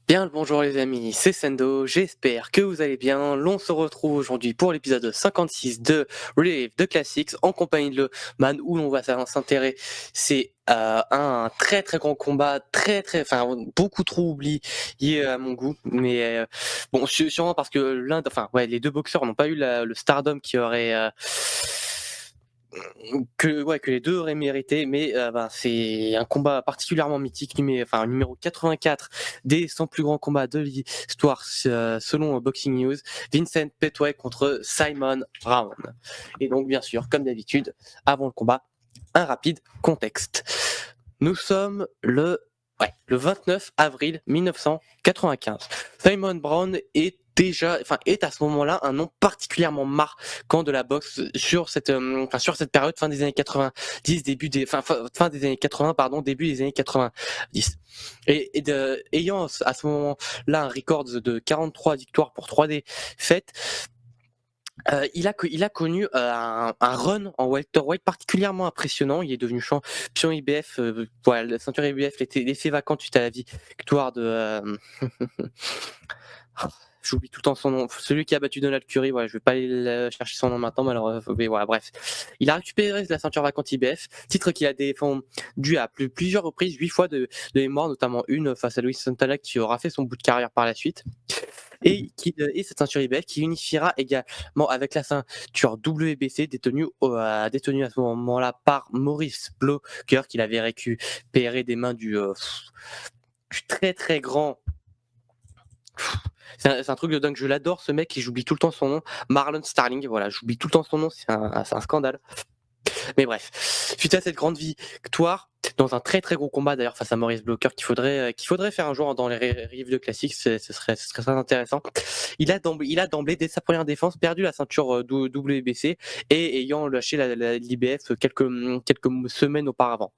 Bien le bonjour les amis, c'est Sendo, j'espère que vous allez bien. L'on se retrouve aujourd'hui pour l'épisode 56 de Relive de Classics en compagnie de le Man où l'on va s'intéresser à un très très grand combat, enfin beaucoup trop oublié à mon goût, mais bon sûrement parce que les deux boxeurs n'ont pas eu le stardom qui aurait que les deux auraient mérité, mais c'est un combat particulièrement mythique, numéro 84 des 100 plus grands combats de l'histoire selon Boxing News, Vincent Petway contre Simon Brown. Et donc bien sûr, comme d'habitude, avant le combat, un rapide contexte. Nous sommes le 29 avril 1995. Simon Brown est à ce moment-là un nom particulièrement marquant de la boxe sur cette période fin des années 90, fin des années 80, pardon, début des années 90. Ayant à ce moment-là un record de 43 victoires pour 3 défaites, il a connu un run en welterweight particulièrement impressionnant. Il est devenu champion IBF. Voilà, la ceinture IBF l'était laissée vacante suite à la victoire de. J'oublie tout le temps son nom. Celui qui a battu Donald Curry. Voilà, je vais pas aller chercher son nom maintenant, mais voilà, bref. Il a récupéré la ceinture vacante IBF, titre qu'il a défendu à plusieurs reprises, 8 fois de mémoire, notamment une face à Luis Santana qui aura fait son bout de carrière par la suite. Et cette ceinture IBF qui unifiera également avec la ceinture WBC détenue à ce moment-là par Maurice Blocker, qu'il avait récupéré des mains du très très grand. C'est un truc de dingue, je l'adore ce mec et j'oublie tout le temps son nom. Marlon Starling, voilà, j'oublie tout le temps son nom, c'est un scandale. Mais bref, suite à cette grande victoire, dans un très très gros combat d'ailleurs face à Maurice Blocker qu'il faudrait faire un jour dans les rives de classiques, ce serait très intéressant. Il a d'emblée dès sa première défense perdu la ceinture WBC et ayant lâché l'IBF quelques semaines auparavant.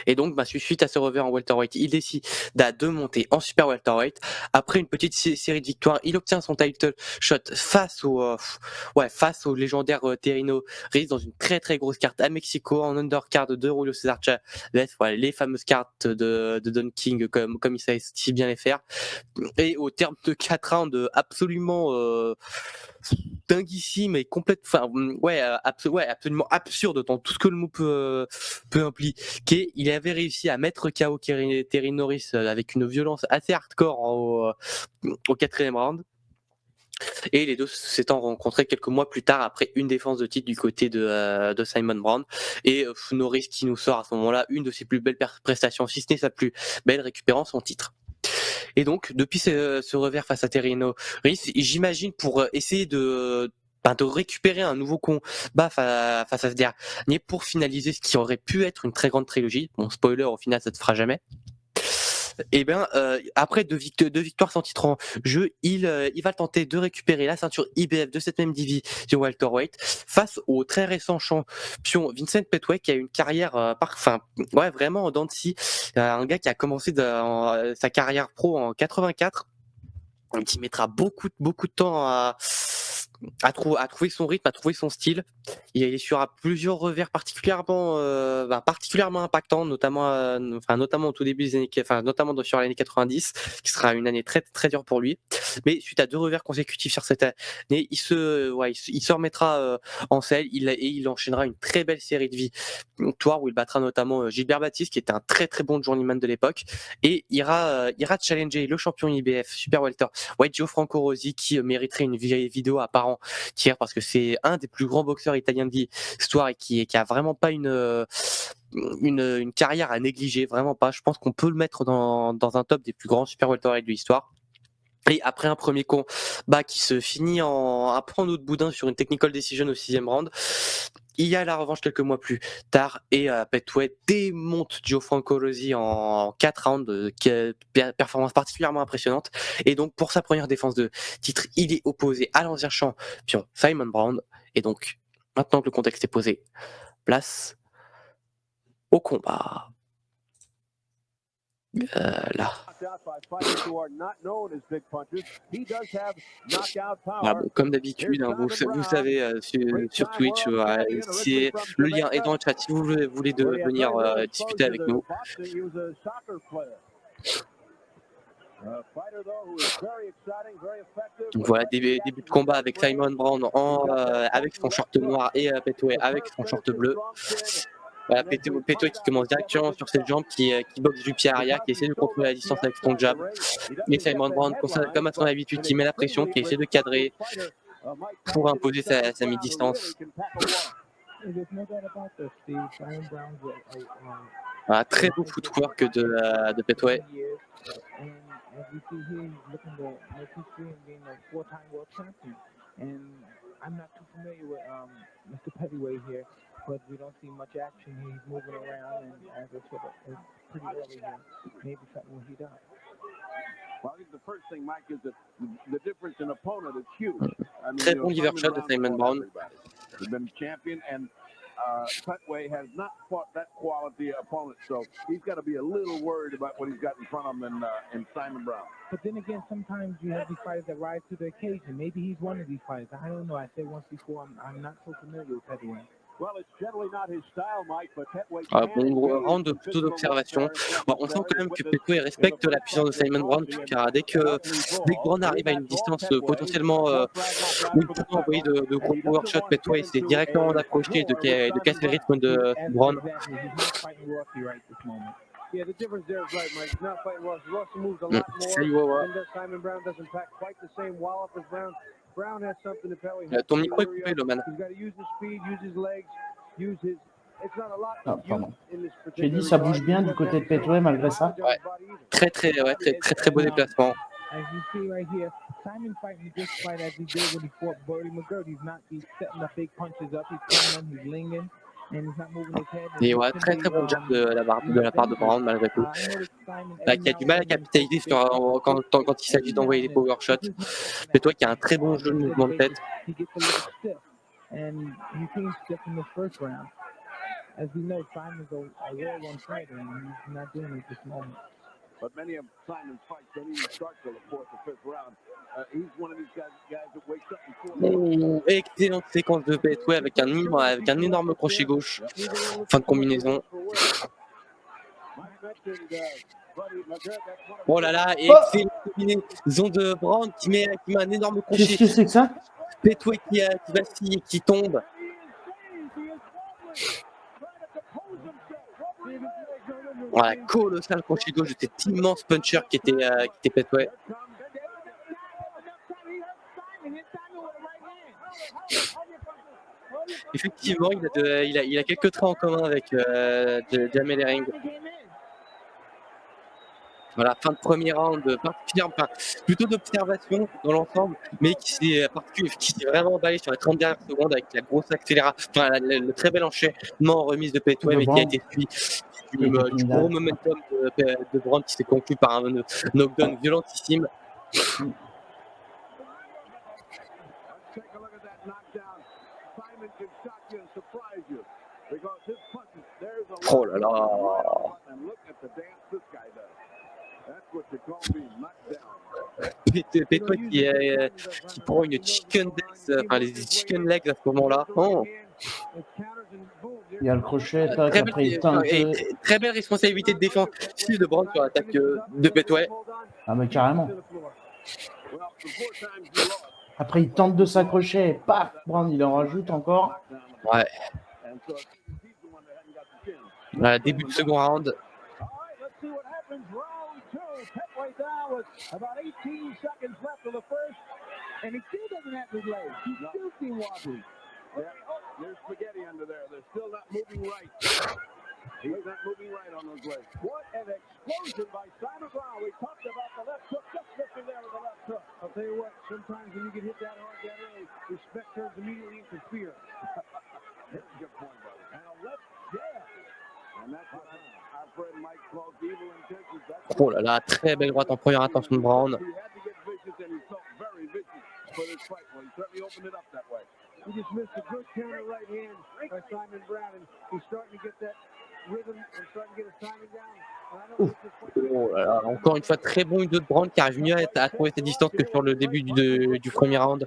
Et donc, suite à ce revers en welterweight, il décida de monter en super welterweight. Après une petite série de victoires, il obtient son title shot face au légendaire Terino Ruiz dans une très très grosse carte à Mexico en undercard de Julio César Chavez. Voilà, les fameuses cartes de Don King comme il sait si bien les faire. Et au terme de 4 rounds absolument dinguissime et absolument absurde dans tout ce que le mot peut impliquer. Il avait réussi à mettre KO Terry Norris avec une violence assez hardcore au quatrième round. Et les deux s'étant rencontrés quelques mois plus tard après une défense de titre du côté de Simon Brown. Et Norris qui nous sort à ce moment-là une de ses plus belles prestations, si ce n'est sa plus belle, récupérant son titre. Et donc, depuis ce revers face à Terry Norris, j'imagine pour essayer de récupérer un nouveau combat face à ce dernier pour finaliser ce qui aurait pu être une très grande trilogie. Bon, spoiler, au final, ça ne se fera jamais. Et bien, après deux victoires sans titre en jeu, il va tenter de récupérer la ceinture IBF de cette même division welterweight face au très récent champion Vincent Petway qui a une carrière vraiment en dents de scie. Un gars qui a commencé sa carrière pro en 84, qui mettra beaucoup de temps à trouver son rythme, à trouver son style. Il est sur plusieurs revers particulièrement impactants, notamment au tout début des années, sur l'année 90, qui sera une année très très dure pour lui. Mais suite à deux revers consécutifs sur cette année, il se remettra en selle, il enchaînera une très belle série de victoires où il battra notamment Gilbert Baptiste, qui était un très très bon journeyman de l'époque, et ira challenger le champion IBF Super Welter Gianfranco Rosi, qui mériterait une vidéo à part entière parce que c'est un des plus grands boxeurs italiens de l'histoire et qui a vraiment pas une carrière à négliger, vraiment pas. Je pense qu'on peut le mettre dans un top des plus grands super welterweight de l'histoire. Et après un premier combat qui se finit un peu en eau de boudin sur une technical decision au 6e round, il y a la revanche quelques mois plus tard et Petway démonte Gianfranco Rosi en 4 rounds, performance particulièrement impressionnante. Et donc pour sa première défense de titre, il est opposé à l'ancien champion Simon Brown. Et donc maintenant que le contexte est posé, place au combat. Là. Comme d'habitude, hein, vous savez, sur Twitch, le lien est dans le chat si vous voulez venir discuter avec nous. Donc voilà, début de combat avec Simon Brown avec son short noir et Petway avec son short bleu. Voilà, Petway qui commence directement sur cette jambe, qui boxe du pied arrière, qui essaie de contrôler la distance avec son jab. Et Simon Brown, comme à son habitude, qui met la pression, qui essaie de cadrer pour imposer sa mi-distance. Voilà, très beau footwork de Petway. But we don't see much action. He's moving around, and as I said, it's pretty early here. Maybe something will heat up. Well, I think the first thing, Mike, is that the difference in opponent is huge. I mean, Très bon liver shot de Simon Brown. He's been champion, and Petway has not fought that quality opponent, so he's got to be a little worried about what he's got in front of him in Simon Brown. But then again, sometimes you have these fighters that rise to the occasion. Maybe he's one of these fighters. I don't know. I said once before, I'm not so familiar with Petway. Bon round plutôt d'observation. Bon, on sent quand même que Petway respecte la puissance de Simon Brown, car dès que Brown arrive à une distance potentiellement où il peut envoyer de gros power shots, Petway essaie directement d'approcher et de casser le rythme de Brown. Ton micro est coupé, Loman. Ah, pardon. J'ai dit ça bouge bien du côté de Petway malgré ça. Ouais. Très beau déplacement. Et ouais, très bon jab de la part de Brown malgré tout. Qui a du mal à capitaliser quand il s'agit d'envoyer les power shots. Mais toi qui a un très bon jeu de mouvement de tête. As we know, Simon's a well-run fighter, and he's not doing it at this moment. But many of Simon's fights don't even start till the fourth or fifth round. He's one of these guys that wakes up before. Excellente séquence de Petway avec un énorme crochet gauche. Fin de combinaison. Oh là là, excellente combinaison de Brown qui met un énorme crochet. Qu'est-ce que c'est que ça? Petway qui vacille, qui tombe. Voilà, colossal crochet gauche de cet immense puncher qui était Petway. Effectivement, il a quelques traits en commun avec Jamel Herring. Voilà, fin de premier round particulière, plutôt d'observation dans l'ensemble, mais qui s'est vraiment emballé sur les 30 dernières secondes avec la grosse accélération, le très bel enchaînement en remise de Petway, mais qui a été suivi du gros momentum de Brown qui s'est conclu par un knockdown violentissime. Oh là là! Petway qui prend une chicken legs, les chicken legs à ce moment-là. Oh. Il y a le crochet, tac, après il tente. Très belle responsabilité de défense de Brown sur l'attaque de Petway. Ah mais carrément. Après il tente de s'accrocher et paf, Brown il en rajoute encore. Ouais. Voilà, début de second round. Petway down with about 18 seconds left of the first, and he still doesn't have his legs. He's still seeing wobbly. Yeah, there's spaghetti under there. They're still not moving right. He's not moving right on those legs. What an explosion by Simon Brown. We talked about the left hook, just missing there with the left hook. I'll tell you what, sometimes when you get hit that hard that early, respect turns immediately into fear. That's a good point, brother. And a left jab. And that's what our friend Mike calls evil intentions. Oh là là, très belle droite en première intention de Brown. He just missed a good counter right hand by Simon Brown, and he's starting to get that rhythm and starting to get his timing down. Oh là là, encore une fois, très bon une de Brown qui arrive mieux à trouver ses distances que sur le début du premier round.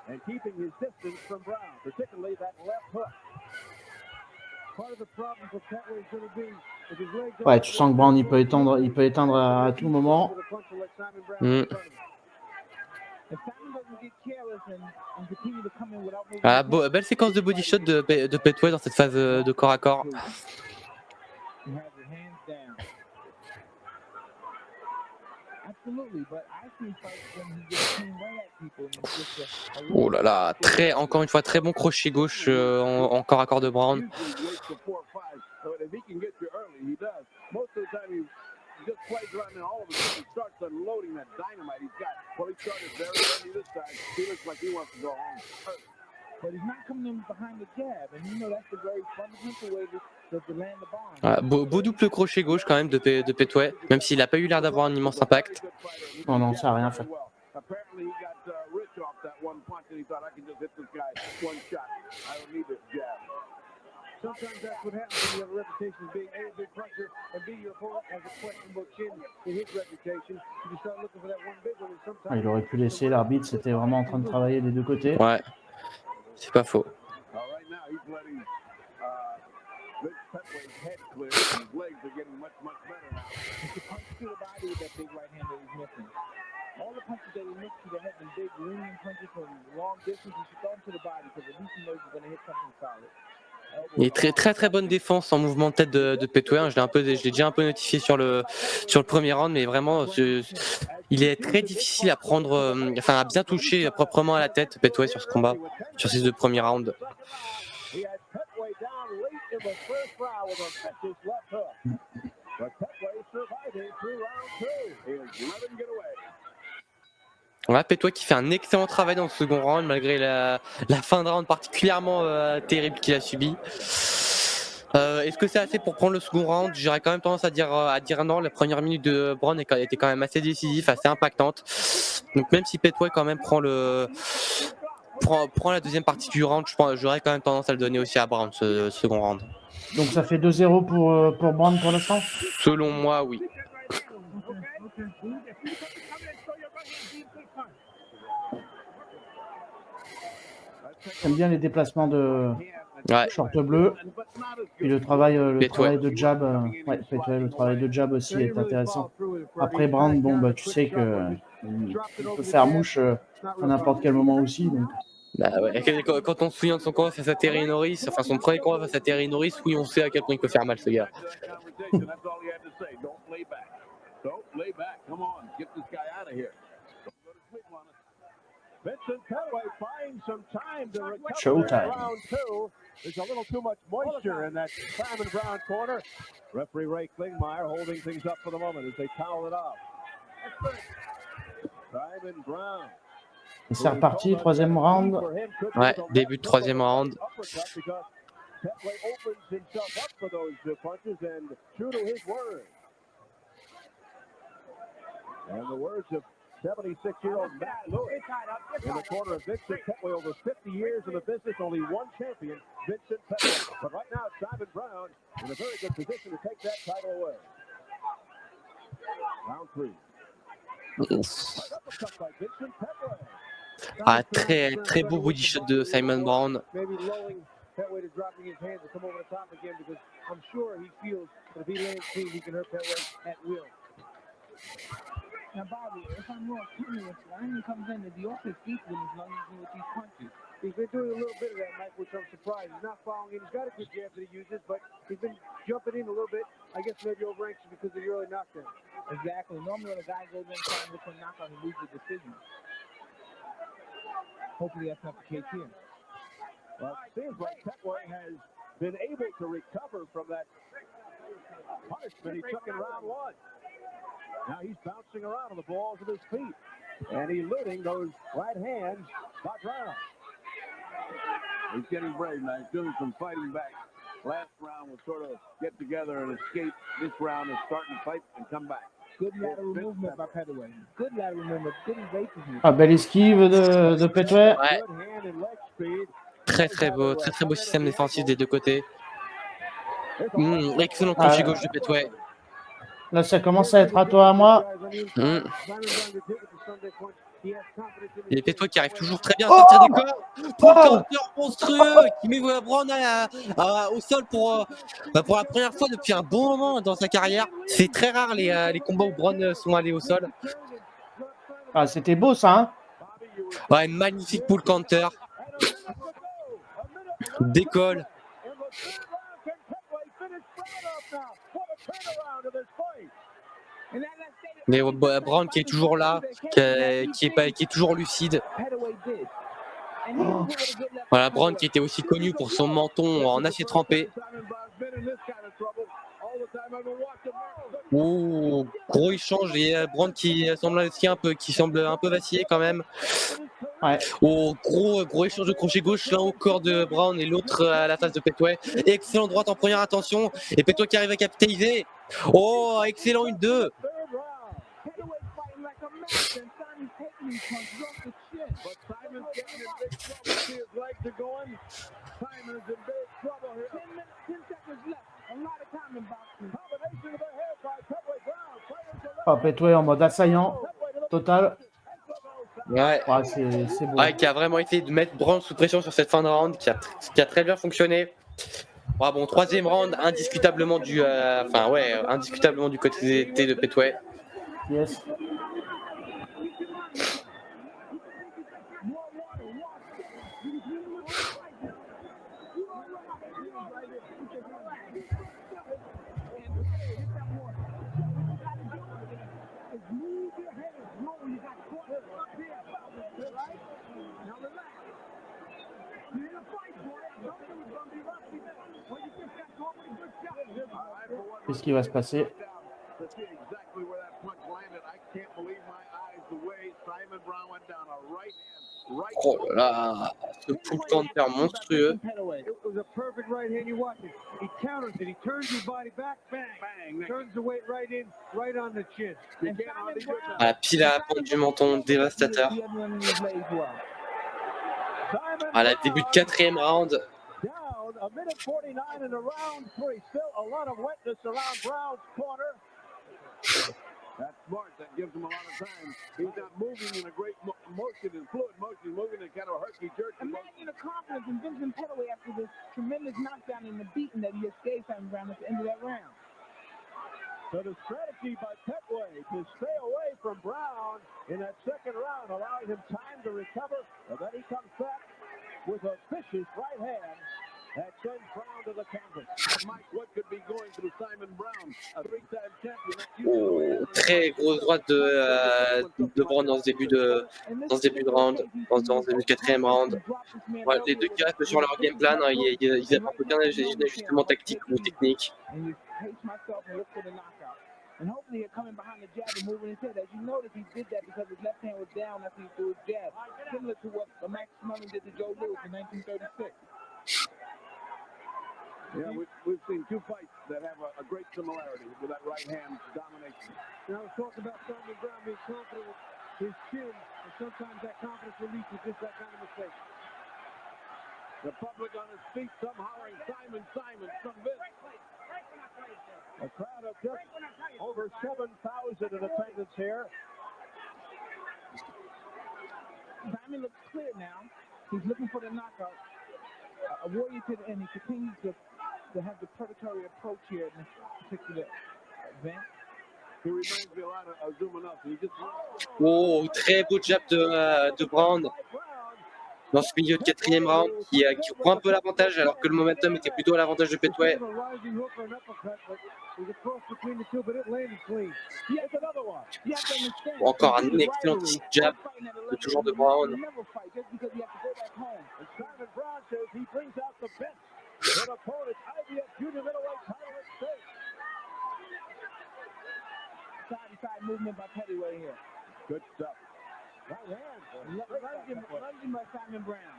and keeping his distance from Brown, particularly that left hook. Part of the problem for Petway is going to be if his legs Ouais, tu sens que Brown, il peut éteindre à tout moment. Ah, belle séquence de body shot de Petway dans cette phase de corps à corps. Oh là là, encore une fois, très bon crochet gauche en corps à corps de Brown. Just plays around and all of a sudden starts unloading that dynamite he's got. Well, he started very early this time. He looks like he wants to go home. But he's not coming in behind the jab, and you know that's a very fundamental way to land the bomb. Ah, beau double crochet gauche quand même de Petway, même s'il n'a pas eu l'air d'avoir un immense impact. Oh non, ça n'a rien fait. Apparently he got rich off that one punch and he thought I can just hit this guy one shot. I don't need this jab. Sometimes that's what happens when you have a reputation of being A, a big puncher, and B, your opponent has a questionable chin in his reputation. You start looking for that one big one, and sometimes... Il aurait pu laisser, l'arbitre, c'était vraiment en train de travailler des deux côtés. Ouais, c'est pas faux. Right now he's letting Vince Petway's head clear and his legs are getting much better now. It's the punch to the body with that big right hand that he's missing. All the punches that he missed to the head and big leaning punches from long distance, you should throw them to the body because at least he knows he's going to hit something solid. Il est très bonne défense en mouvement de tête de Petway. Je l'ai déjà un peu notifié sur le premier round, mais vraiment, il est très difficile à prendre, à bien toucher proprement à la tête Petway sur ce combat, sur ces deux premiers rounds. Voilà, Petway qui fait un excellent travail dans le second round malgré la fin de round particulièrement terrible qu'il a subi. Est-ce que c'est assez pour prendre le second round? J'aurais quand même tendance à dire non. La première minute de Brown était quand même assez décisive, assez impactante. Donc même si Petway quand même prend la deuxième partie du round, j'aurais quand même tendance à le donner aussi à Brown ce second round. Donc ça fait 2-0 pour Brown pour l'instant? Selon moi, oui. J'aime bien les déplacements de short bleu. Et le travail de jab, le travail de jab aussi est intéressant. Après Brown, bon bah tu sais que il peut faire mouche à n'importe quel moment aussi. Donc. Bah ouais. Quand on se souvient de son combat face à Terry Norris, son premier combat face à Terry Norris, oui, on sait à quel point il peut faire mal ce gars. Vincent Petway finds some time to recover Showtime. round two. There's a little too much moisture in that Simon Brown corner. Referee Ray Klingmeyer holding things up for the moment as they towel it off. Simon Brown. C'est reparti, troisième round. Ouais, début de troisième round. Petway opens himself up for those punches and true to his word. And the words of 76-year-old Matt Lewis in the corner of Vincent Petway, over 50 years in the business, only one champion, Vincent Petway. But right now, Simon Brown in a very good position to take that title away. Round three. Ah, très beau body shot de Simon Brown. Maybe lowering Petway to dropping his hands and come over the top again because I'm sure he feels that if he lands clean, he can hurt Petway at will. Now, Bobby, if I'm wrong, when he comes in, the offense keeps him as long as he's with these punches. He's been doing a little bit of that, Mike, which I'm surprised. He's not following in. He's got a good jab that he uses, but he's been jumping in a little bit. I guess maybe over anxious because of the early knockdown. Exactly. Normally when a guy goes in trying to look for a knockout, he loses the decision. Hopefully that's not the case here. Well, it seems like Petway has been able to recover from that punishment he took in round one. Now he's bouncing around on the balls of his feet. And eluding those right hands by Brown. He's getting brave now. He's doing some fighting back. Last round was sort of get together and escape. This round is starting to fight and come back. Good lateral movement by Petway. Good lateral movement. Good evasiveness. Ah, belle esquive de Petway. Ouais. Très beau système défensif des deux côtés. Excellent crochet gauche de Petway. Là, ça commence à être à toi, à moi. Et Petway qui arrive toujours très bien à sortir des corps. Pour le counter monstrueux qui met Brown au sol pour la première fois depuis un bon moment dans sa carrière. C'est très rare les combats où Brown sont allés au sol. Ah, c'était beau ça, hein? Ouais, magnifique pull counter. Décolle. Mais Brown qui est toujours là, qui est toujours lucide. Voilà, Brown qui était aussi connu pour son menton en acier trempé. Oh, gros échange et Brown qui semble un peu vaciller quand même. Ouais. Oh, gros échange de crochet gauche, l'un au corps de Brown et l'autre à la face de Petway. Excellent droite en première attention et Petway qui arrive à capitaliser. Oh, excellent 1-2. Oh, Petway en mode assaillant total. Ouais, c'est beau. Ouais, qui a vraiment essayé de mettre Brown sous pression sur cette fin de round, qui a très bien fonctionné. Ouais, bon, troisième round, indiscutablement indiscutablement du côté de Petway. Yes. Qu'est-ce qui va se passer? Oh là là, ce pull counter monstrueux. Ah, pile à la pointe du menton, dévastateur. À la début de quatrième round. A minute 49 in the round 3. Still a lot of wetness around Brown's corner. That's smart. That gives him a lot of time. He's not moving in a great motion, in fluid motion, moving in kind of a herky-jerky. Imagine the confidence in Vincent Petway after this tremendous knockdown and the beating that he escaped Simon Brown at the end of that round. So the strategy by Petway to stay away from Brown in that second round, allowing him time to recover, and then he comes back with a vicious right hand. That sends Brown to the canvas. Mike, what could be going through Simon Brown, a three-time champion? Oh, très grosse droite de Brown dans ce début de round, dans ce début de quatrième round. Ouais, les deux qui restent sur leur game plan, hein, ils n'apportent aucun ajustement tactique ou technique. And hopefully he'll come in behind the jab and moving his head. As you notice, he did that because his left hand was down after he threw his jab. Similar to what Max Mullin did to Joe Louis in 1936. Yeah, we've seen two fights that have a great similarity with that right hand domination. Now, let's talk about Simon Brown being confident with his chin, and sometimes that confidence will lead to just that kind of mistake. The public on his feet, some hollering Simon, some Vince. A crowd of just over 7,000 in attendance here. Simon looks clear now. He's looking for the knockout. A warrior to the end. He continues to have the predatory approach here in this particular event. He reminds me a lot of Zumanov. Oh, très beau jab de Brown dans ce milieu de quatrième round qui prend un peu l'avantage alors que le momentum était plutôt à l'avantage de Petway. Encore un excellent jab toujours de Brown. Side movement by Petway here. Good stuff. Right hand. Lunging by Simon Brown.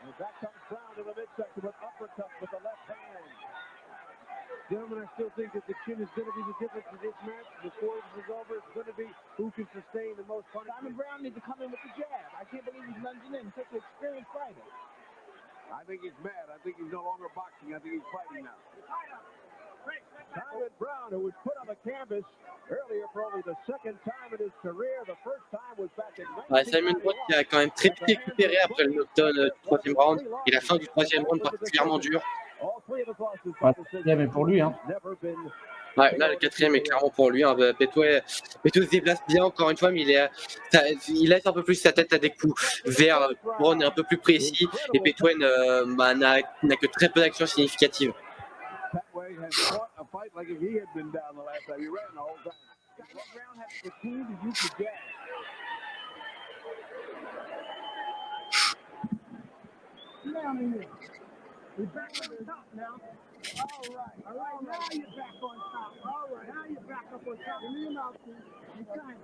And back comes Brown to the midsection with uppercut with the left hand. Gentlemen, I still think that the chin is going to be the difference in this match. Before this is over, it's going to be who can sustain the most punishment. Simon Brown needs to come in with the jab. I can't believe he's lunging in. Such an experienced fighter. I think he's mad. I think he's no longer boxing. I think he's fighting now. Simon Brown, who was put on the canvas earlier for only the second time in his career. The first time was back in Ouais, Simon Brown qui a quand même très vite récupéré après le knockdown du troisième round et la fin du troisième round particulièrement dur. Ouais, mais pour lui, hein. Ouais, là, le quatrième est clairement pour lui. Hein. Petway se déplace bien encore une fois, mais il laisse un peu plus sa tête à des coups vers Brown est un peu plus précis et Petway n'a que très peu d'actions significatives. Petway has fought a fight like if he had been down the last time. He ran the whole time. What round has continued to use the jab? Down in here. We're back on top now. All right, now you're back on top. All right, now you're back up on top. And then out there, you're trying.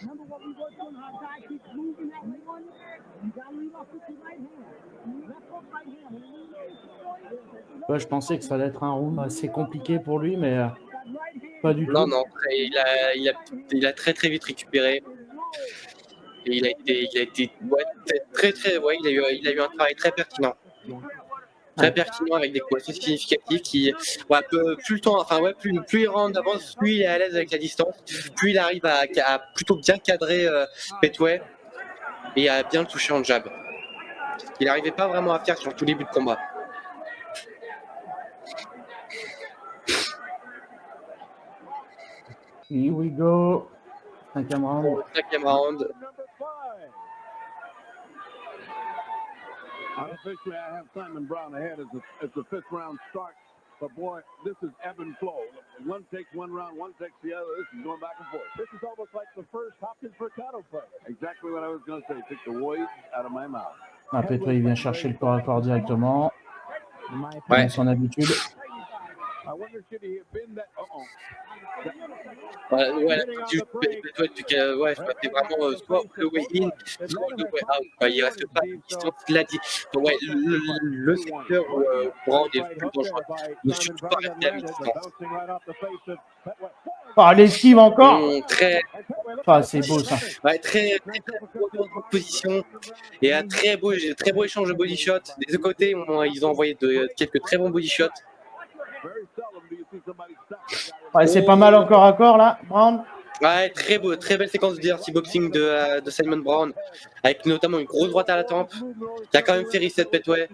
Remember what we worked on, how guy keeps moving that way on there? You gotta leave off with your right hand. Left hook, right hand. Ouais, je pensais que ça allait être un round assez compliqué pour lui, mais pas du tout. Non, il a très vite récupéré. Et il a été ouais, il a eu un travail très pertinent. Très pertinent avec des coups assez significatifs qui, ouais, plus le temps, enfin ouais, plus il rentre d'avance, plus il est à l'aise avec la distance, plus il arrive à plutôt bien cadrer Petway et à bien le toucher en jab. Ce qu'il n'arrivait pas vraiment à faire sur tout début de combat. Here we go. Cinquième round. Cinquième round. Unofficially, I have Simon Brown ahead as the fifth round starts. But boy, this is ebb and flow. One takes one round, one takes the other. This is going back and forth. This is almost like the first Hopkins Mercado fight. Exactly what I was going to say. Took the words out of my mouth. Ah, Petway, il vient chercher le corps à corps directement. Ouais. Comme son habitude. I wonder should he have been that. Ouais, ouais, c'est vraiment soit le way-in, soit le way-out. Il reste pas de distance, il l'a dit. Ouais, le secteur où Brown est le plus dangereux. Ne surtout pas rester à mi-distance. Ah, l'esquive encore. Très. Ah, c'est beau ça. Ouais, très bonne position et un très beau échange de body shots. Des deux côtés, ils ont envoyé quelques très bons body shots. Ouais, c'est pas mal encore à corps là, Brown. Ouais, très belle séquence de dirty boxing de Simon Brown, avec notamment une grosse droite à la tempe, qui a quand même fait reset Petway.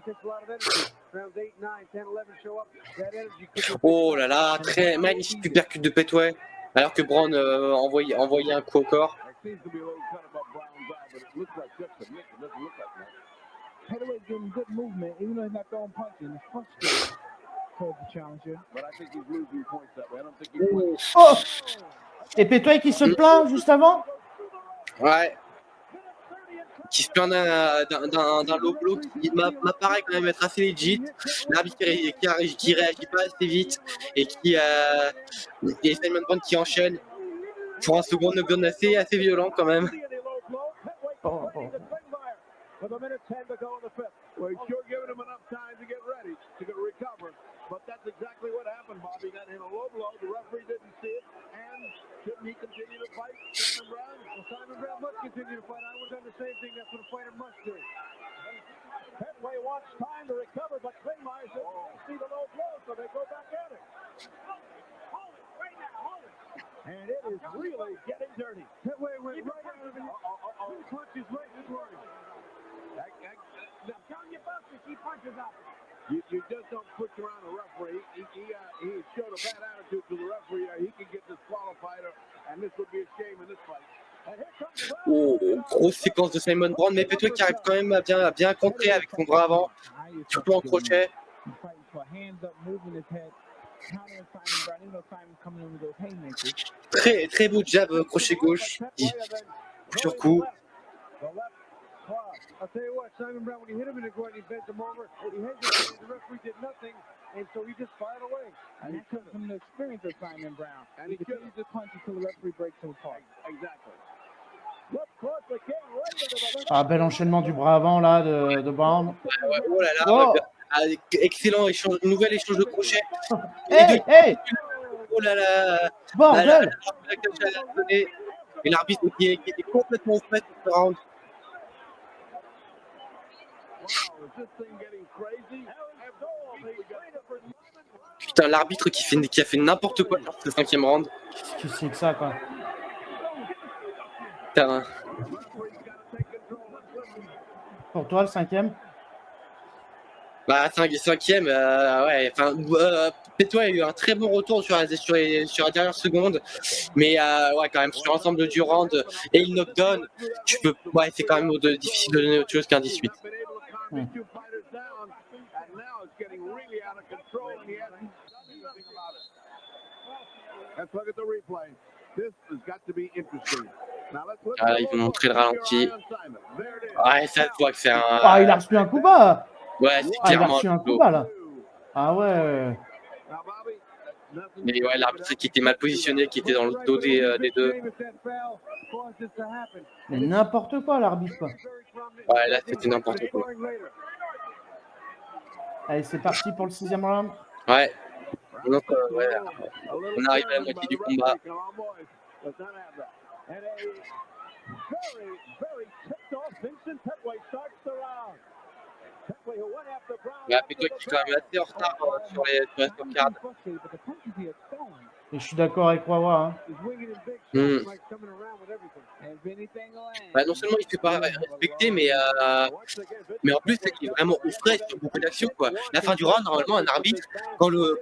Oh là là, très magnifique uppercut de Petway, alors que Brown envoyait un coup au corps. Petway getting good movement, even though he's not throwing punches. He's frustrated towards the challenger. But I think he's losing points that way. I don't think he's Oh. Et Petway qui se plaint juste avant. Ouais. Qui se plaint d'un low blow qui m'apparaît quand même être assez legit. L'arbitre qui réagit pas assez vite et Simon Brown qui enchaîne pour un second knockdown assez violent quand même. Oh. With a minute 10 to go in the fifth. Well, he's sure giving him enough time to get ready, to recover. But that's exactly what happened, Bobby. Got hit a low blow. The referee didn't see it. And shouldn't he continue to fight Simon Brown? Well, Simon Brown must continue to fight. I would have done the same thing. That's what a fighter must do. Petway wants time to recover, but Claymire says, see the low blow, so they go back at it. Hold it, right now, hold it. And it is really getting dirty. Petway went right out of it. Two punches right before him. You just don't push around the referee. He showed a bad attitude to the referee. He can get disqualified, and this would be a shame in this fight. Oh, grosse séquence de Simon Brown, mais Petway qui arrive quand même à bien contrer avec son bras avant, surtout en crochet. Très beau jab crochet gauche, coup sur coup. I'll tell you what, Simon Brown, when he hit him in the groin, he bent him over. He hesitated, the referee did nothing, and so he just fired away. And that comes from the experience of Simon Brown. And he continues to punch until the referee breaks him apart. Exactly. Ah, bel enchaînement du bras avant là de Brown. Ouais, oh là là, ouais, excellent échange, nouvel échange de crochet. Hey. Oh là là. Bordel. Et l'arbitre qui était complètement fait ce round. Wow, is this thing getting crazy? Putain, l'arbitre qui a fait n'importe quoi sur ce 5e round. Qu'est-ce que c'est que ça, quoi? Putain. Pour toi, le 5e? Bah, 5e, ouais. Enfin, Petway a eu un très bon retour sur la dernière seconde. Mais ouais, quand même, sur l'ensemble du round et le knockdown, ouais, c'est quand même difficile de donner autre chose qu'un 18. Ah, ils vont montrer le ralenti. Ouais, ça se voit que c'est un. Ah, il a reçu un coup bas. Ouais, c'est il a clairement reçu un coup bas là. Ah ouais. Mais ouais, l'arbitre qui était mal positionné, qui était dans le dos des deux. Mais n'importe quoi, l'arbitre, quoi. Ouais, là, c'était n'importe quoi. Allez, c'est parti pour le 6e round. Ouais. Donc, ouais, on arrive à la moitié du combat. Ouais, Petway qui est quand même assez en retard sur les scorecards. Et je suis d'accord avec Wawa. Hein. Bah, non seulement il ne fait pas respecter, mais en plus il est vraiment au frais sur beaucoup d'actions, quoi. La fin du round, normalement, un arbitre, quand la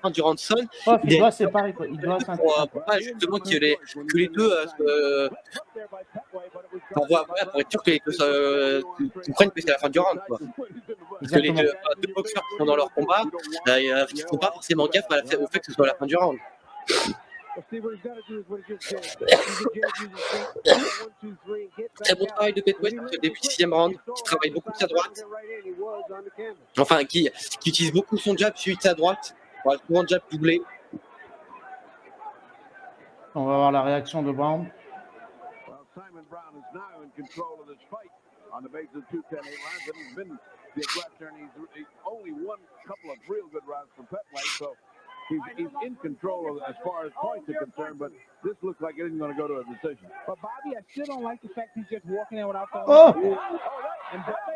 fin du round sonne, il doit séparer, quoi. Il doit pour pas justement que les deux pour être sûr que les deux comprennent que c'est la fin du round, quoi. Parce que les deux boxeurs qui sont dans leur combat, ils ne font pas forcément gaffe au fait que ce soit la fin du round. Très bon travail de Petway sur ce début du 6e round, qui travaille beaucoup de sa droite. Enfin, qui utilise beaucoup son jab suivi de sa droite. Voilà, souvent jab doublé. On va voir la réaction de Brown. Simon Brown is now in control of this fight on the basis of 2-10-8 rounds, and he's been the aggressor, and he's only won a couple of real good rounds from Petway, so he's in control of, as far as points are concerned, but this looks like it isn't going to go to a decision. But Bobby, I still don't like the fact he's just walking there without throwing. Oh!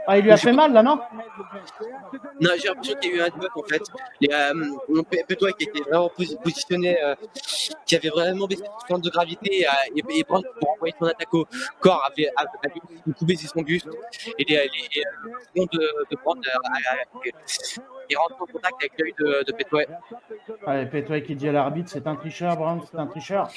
Ah, il lui a fait mal là, non? Non, j'ai l'impression qu'il y a eu un bug en fait. Petway qui était vraiment positionné, qui avait vraiment baissé son centre de gravité et Brown pour envoyer son attaque au corps avait beaucoup baissé son buste. Et le front de Brown est rentré en contact avec l'œil de Petway. Allez, Petway qui dit à l'arbitre, c'est un tricheur, Brown, c'est un tricheur.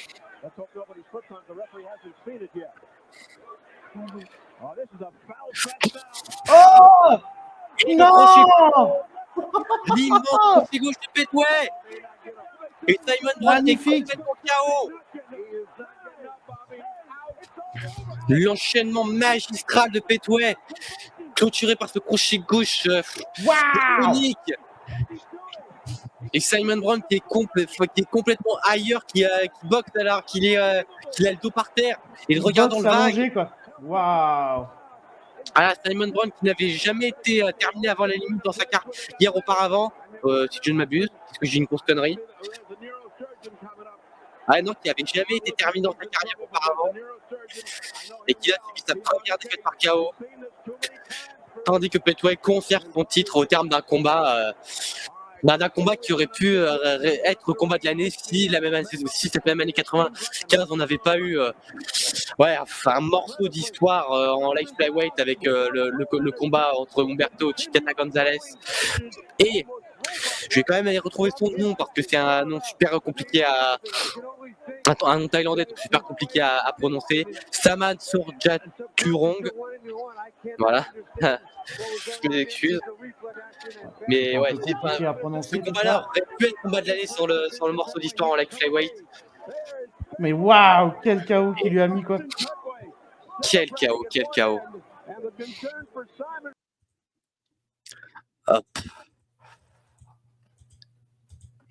Oh! Non! L'immense crochet gauche de Petway! Et Simon Brown est complètement KO! L'enchaînement magistral de Petway, clôturé par ce crochet gauche unique. Et Simon Brown qui est complètement ailleurs, qui boxe alors qu'il a le dos par terre et il regarde dans le vague. Waouh! Ah, Simon Brown qui n'avait jamais été terminé avant la limite dans sa carrière auparavant, si je ne m'abuse, parce que j'ai une grosse connerie. Ah non, qui n'avait jamais été terminé dans sa carrière auparavant et qui a subi sa première défaite par KO. Tandis que Petway conserve son titre au terme d'un combat. D'un combat qui aurait pu être le combat de l'année si cette même année 95 on n'avait pas eu un morceau d'histoire en light flyweight avec le combat entre Humberto Chiquita Gonzalez et je vais quand même aller retrouver son nom parce que c'est un nom super compliqué un nom thaïlandais super compliqué à prononcer. Saman Sorjaturong. Voilà. Je m'excuse. Mais ouais, ce combat-là aurait pu être le combat de l'année sur le morceau d'histoire en light flyweight. Mais waouh, quel KO qu'il lui a mis, quoi. Quel KO. Hop.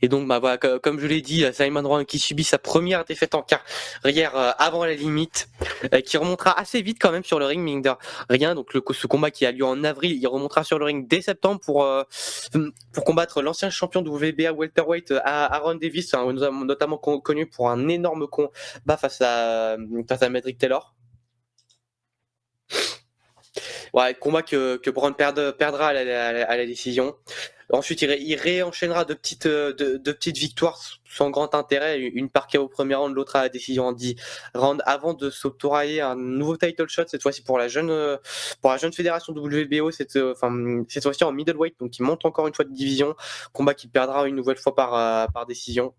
Et donc, voilà, comme je l'ai dit, Simon Brown qui subit sa première défaite en carrière avant la limite, qui remontera assez vite quand même sur le ring, mine de rien. Donc, ce combat qui a lieu en avril, il remontera sur le ring dès septembre pour combattre l'ancien champion de WBA welterweight Aaron Davis, notamment connu pour un énorme combat face à Medrick Taylor. Ouais, combat que Brown perdra à la décision. Ensuite, il réenchaînera de petites victoires sans grand intérêt, une par KO au premier round, l'autre à la décision en 10 rounds, avant de s'octroyer un nouveau title shot, cette fois-ci pour la jeune fédération WBO, cette fois-ci en middleweight, donc il monte encore une fois de division, combat qu'il perdra une nouvelle fois par décision.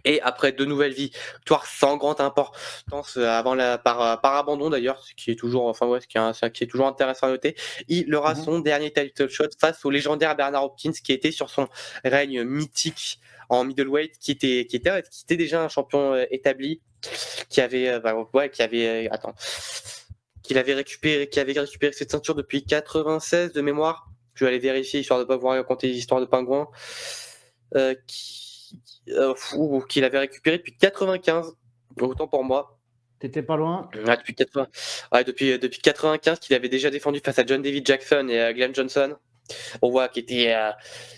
Et après 2 nouvelles victoires sans grande importance par abandon d'ailleurs, ce qui est toujours intéressant à noter, il aura son dernier title shot face au légendaire Bernard Hopkins, qui était sur son règne mythique en middleweight, qui était déjà un champion établi, qui avait récupéré cette ceinture depuis 96 de mémoire. Je vais aller vérifier histoire de pas vous raconter des histoires de pingouins. Qu'il avait récupéré depuis 95, autant pour moi. T'étais pas loin. Depuis 95 qu'il avait déjà défendu face à John David Jackson et Glenn Johnson. On voit qu'il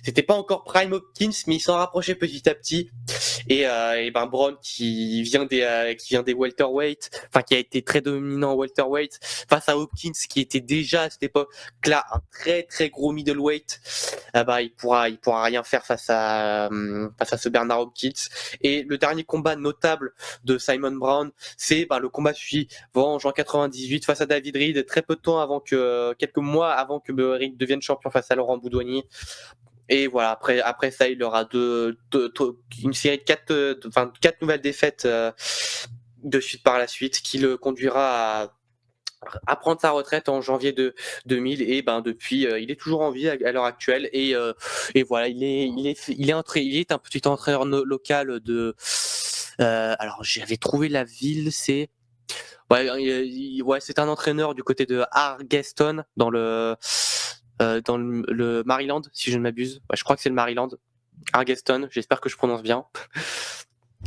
c'était pas encore Prime Hopkins, mais il s'en rapprochait petit à petit. Et Brown qui vient des welterweight, enfin qui a été très dominant en welterweight, face à Hopkins qui était déjà à cette époque-là un très très gros middleweight, il pourra rien faire face à ce Bernard Hopkins. Et le dernier combat notable de Simon Brown, c'est le combat suivant en juin 98 face à David Reed, très peu de temps quelques mois avant que Reed devienne champion face à Laurent Boudouani. Et voilà, après ça, il aura une série de 4 nouvelles défaites de suite par la suite, qui le conduira à prendre sa retraite en janvier 2000. Et depuis, il est toujours en vie à l'heure actuelle. Et voilà, il est un petit entraîneur local de. Alors, j'avais trouvé la ville, c'est. C'est un entraîneur du côté de Hargeston dans le Maryland, si je ne m'abuse. Je crois que c'est le Maryland. Hargeston, j'espère que je prononce bien.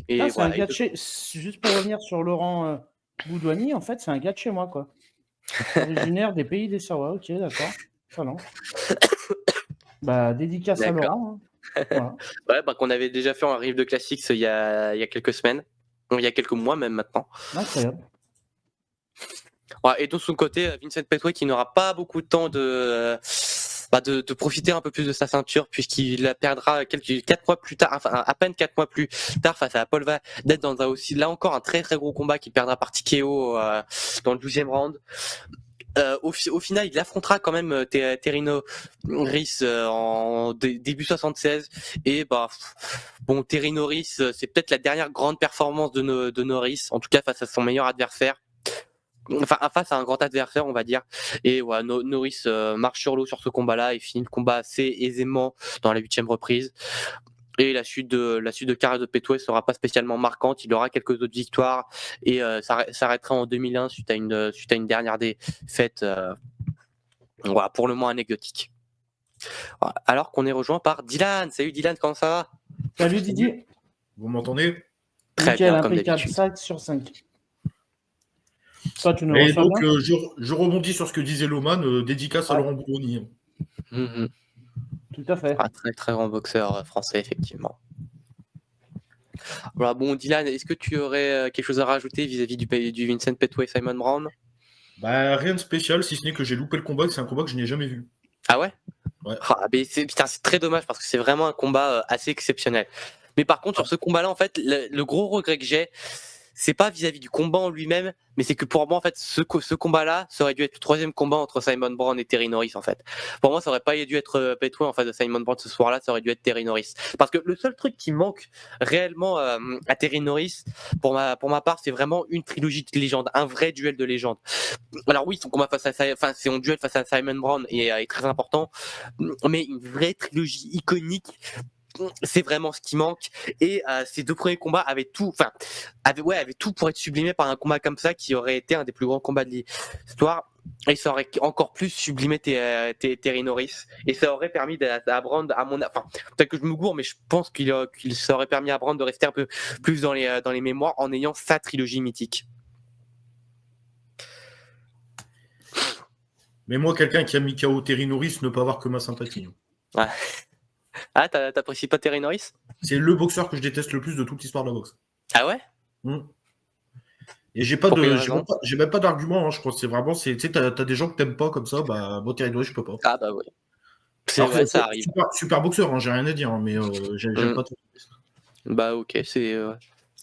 Et c'est un gars de chez... Juste pour revenir sur Laurent Boudouani, en fait, c'est un gars de chez moi, quoi. Originaire des pays des Savoies, ok, d'accord. Excellent. Dédicace à Laurent. Hein. Voilà. Qu'on avait déjà fait en Rive de Classics il y a quelques semaines. Il y a quelques mois même maintenant. Incroyable. Et de son côté, Vincent Pettway qui n'aura pas beaucoup de temps de profiter un peu plus de sa ceinture, puisqu'il la perdra 4 mois plus tard, enfin à peine 4 mois plus tard face à Paul Vadet dans aussi là encore un très très gros combat qu'il perdra par TKO dans le 12e round. Au final, il affrontera quand même Terry Norris en début 76. Et Terry Norris, c'est peut-être la dernière grande performance de Norris, en tout cas face à son meilleur adversaire. Enfin, face à un grand adversaire, on va dire. Et voilà, Norris marche sur l'eau sur ce combat-là et finit le combat assez aisément dans la 8e reprise. Et la suite de carrière de Pettway sera pas spécialement marquante. Il aura quelques autres victoires et s'arrêtera en 2001 suite à une dernière défaite. Voilà, pour le moins anecdotique. Voilà. Alors qu'on est rejoint par Dylan. Salut Dylan, comment ça va? Salut Didier. Vous m'entendez? Très bien, comme d'habitude. 5 sur 5. Toi, tu nous et donc, je rebondis sur ce que disait Loman, dédicace à Laurent Boudouani. Mm-hmm. Tout à fait. Un très très grand boxeur français, effectivement. Voilà, bon, Dylan, est-ce que tu aurais quelque chose à rajouter vis-à-vis du Vincent Pettway Simon Brown? Rien de spécial, si ce n'est que j'ai loupé le combat, que c'est un combat que je n'ai jamais vu. Ah ouais? Ouais. C'est très dommage parce que c'est vraiment un combat assez exceptionnel. Mais par contre, sur ce combat-là, en fait, le gros regret que j'ai, c'est pas vis-à-vis du combat en lui-même, mais c'est que pour moi, en fait, ce combat-là, ça aurait dû être le 3e combat entre Simon Brown et Terry Norris, en fait. Pour moi, ça aurait pas dû être Pettway en face de Simon Brown ce soir-là, ça aurait dû être Terry Norris. Parce que le seul truc qui manque réellement à Terry Norris, pour ma part, c'est vraiment une trilogie de légende, un vrai duel de légende. Alors oui, son duel face à Simon Brown est très important, mais une vraie trilogie iconique, c'est vraiment ce qui manque. Et ces 2 premiers combats avaient tout pour être sublimés par un combat comme ça qui aurait été un des plus grands combats de l'histoire. Et ça aurait encore plus sublimé Terry Norris. Et ça aurait permis à Brown, peut-être que je me gourre, mais je pense qu'il ça aurait permis à Brown de rester un peu plus dans les mémoires en ayant sa trilogie mythique. Mais moi, quelqu'un qui a mis KO Terry Norris ne peut avoir que ma sympathie. Ouais. Ah, t'apprécies pas Terry Norris? C'est le boxeur que je déteste le plus de toute l'histoire de la boxe. Ah ouais? Et j'ai même pas d'argument, hein, je crois que c'est vraiment, t'as des gens que t'aimes pas comme ça, moi Terry Norris je peux pas. Ah bah oui. vrai, ça arrive. Super boxeur, hein, j'ai rien à dire, hein, mais j'aime pas trop. Bah ok, c'est...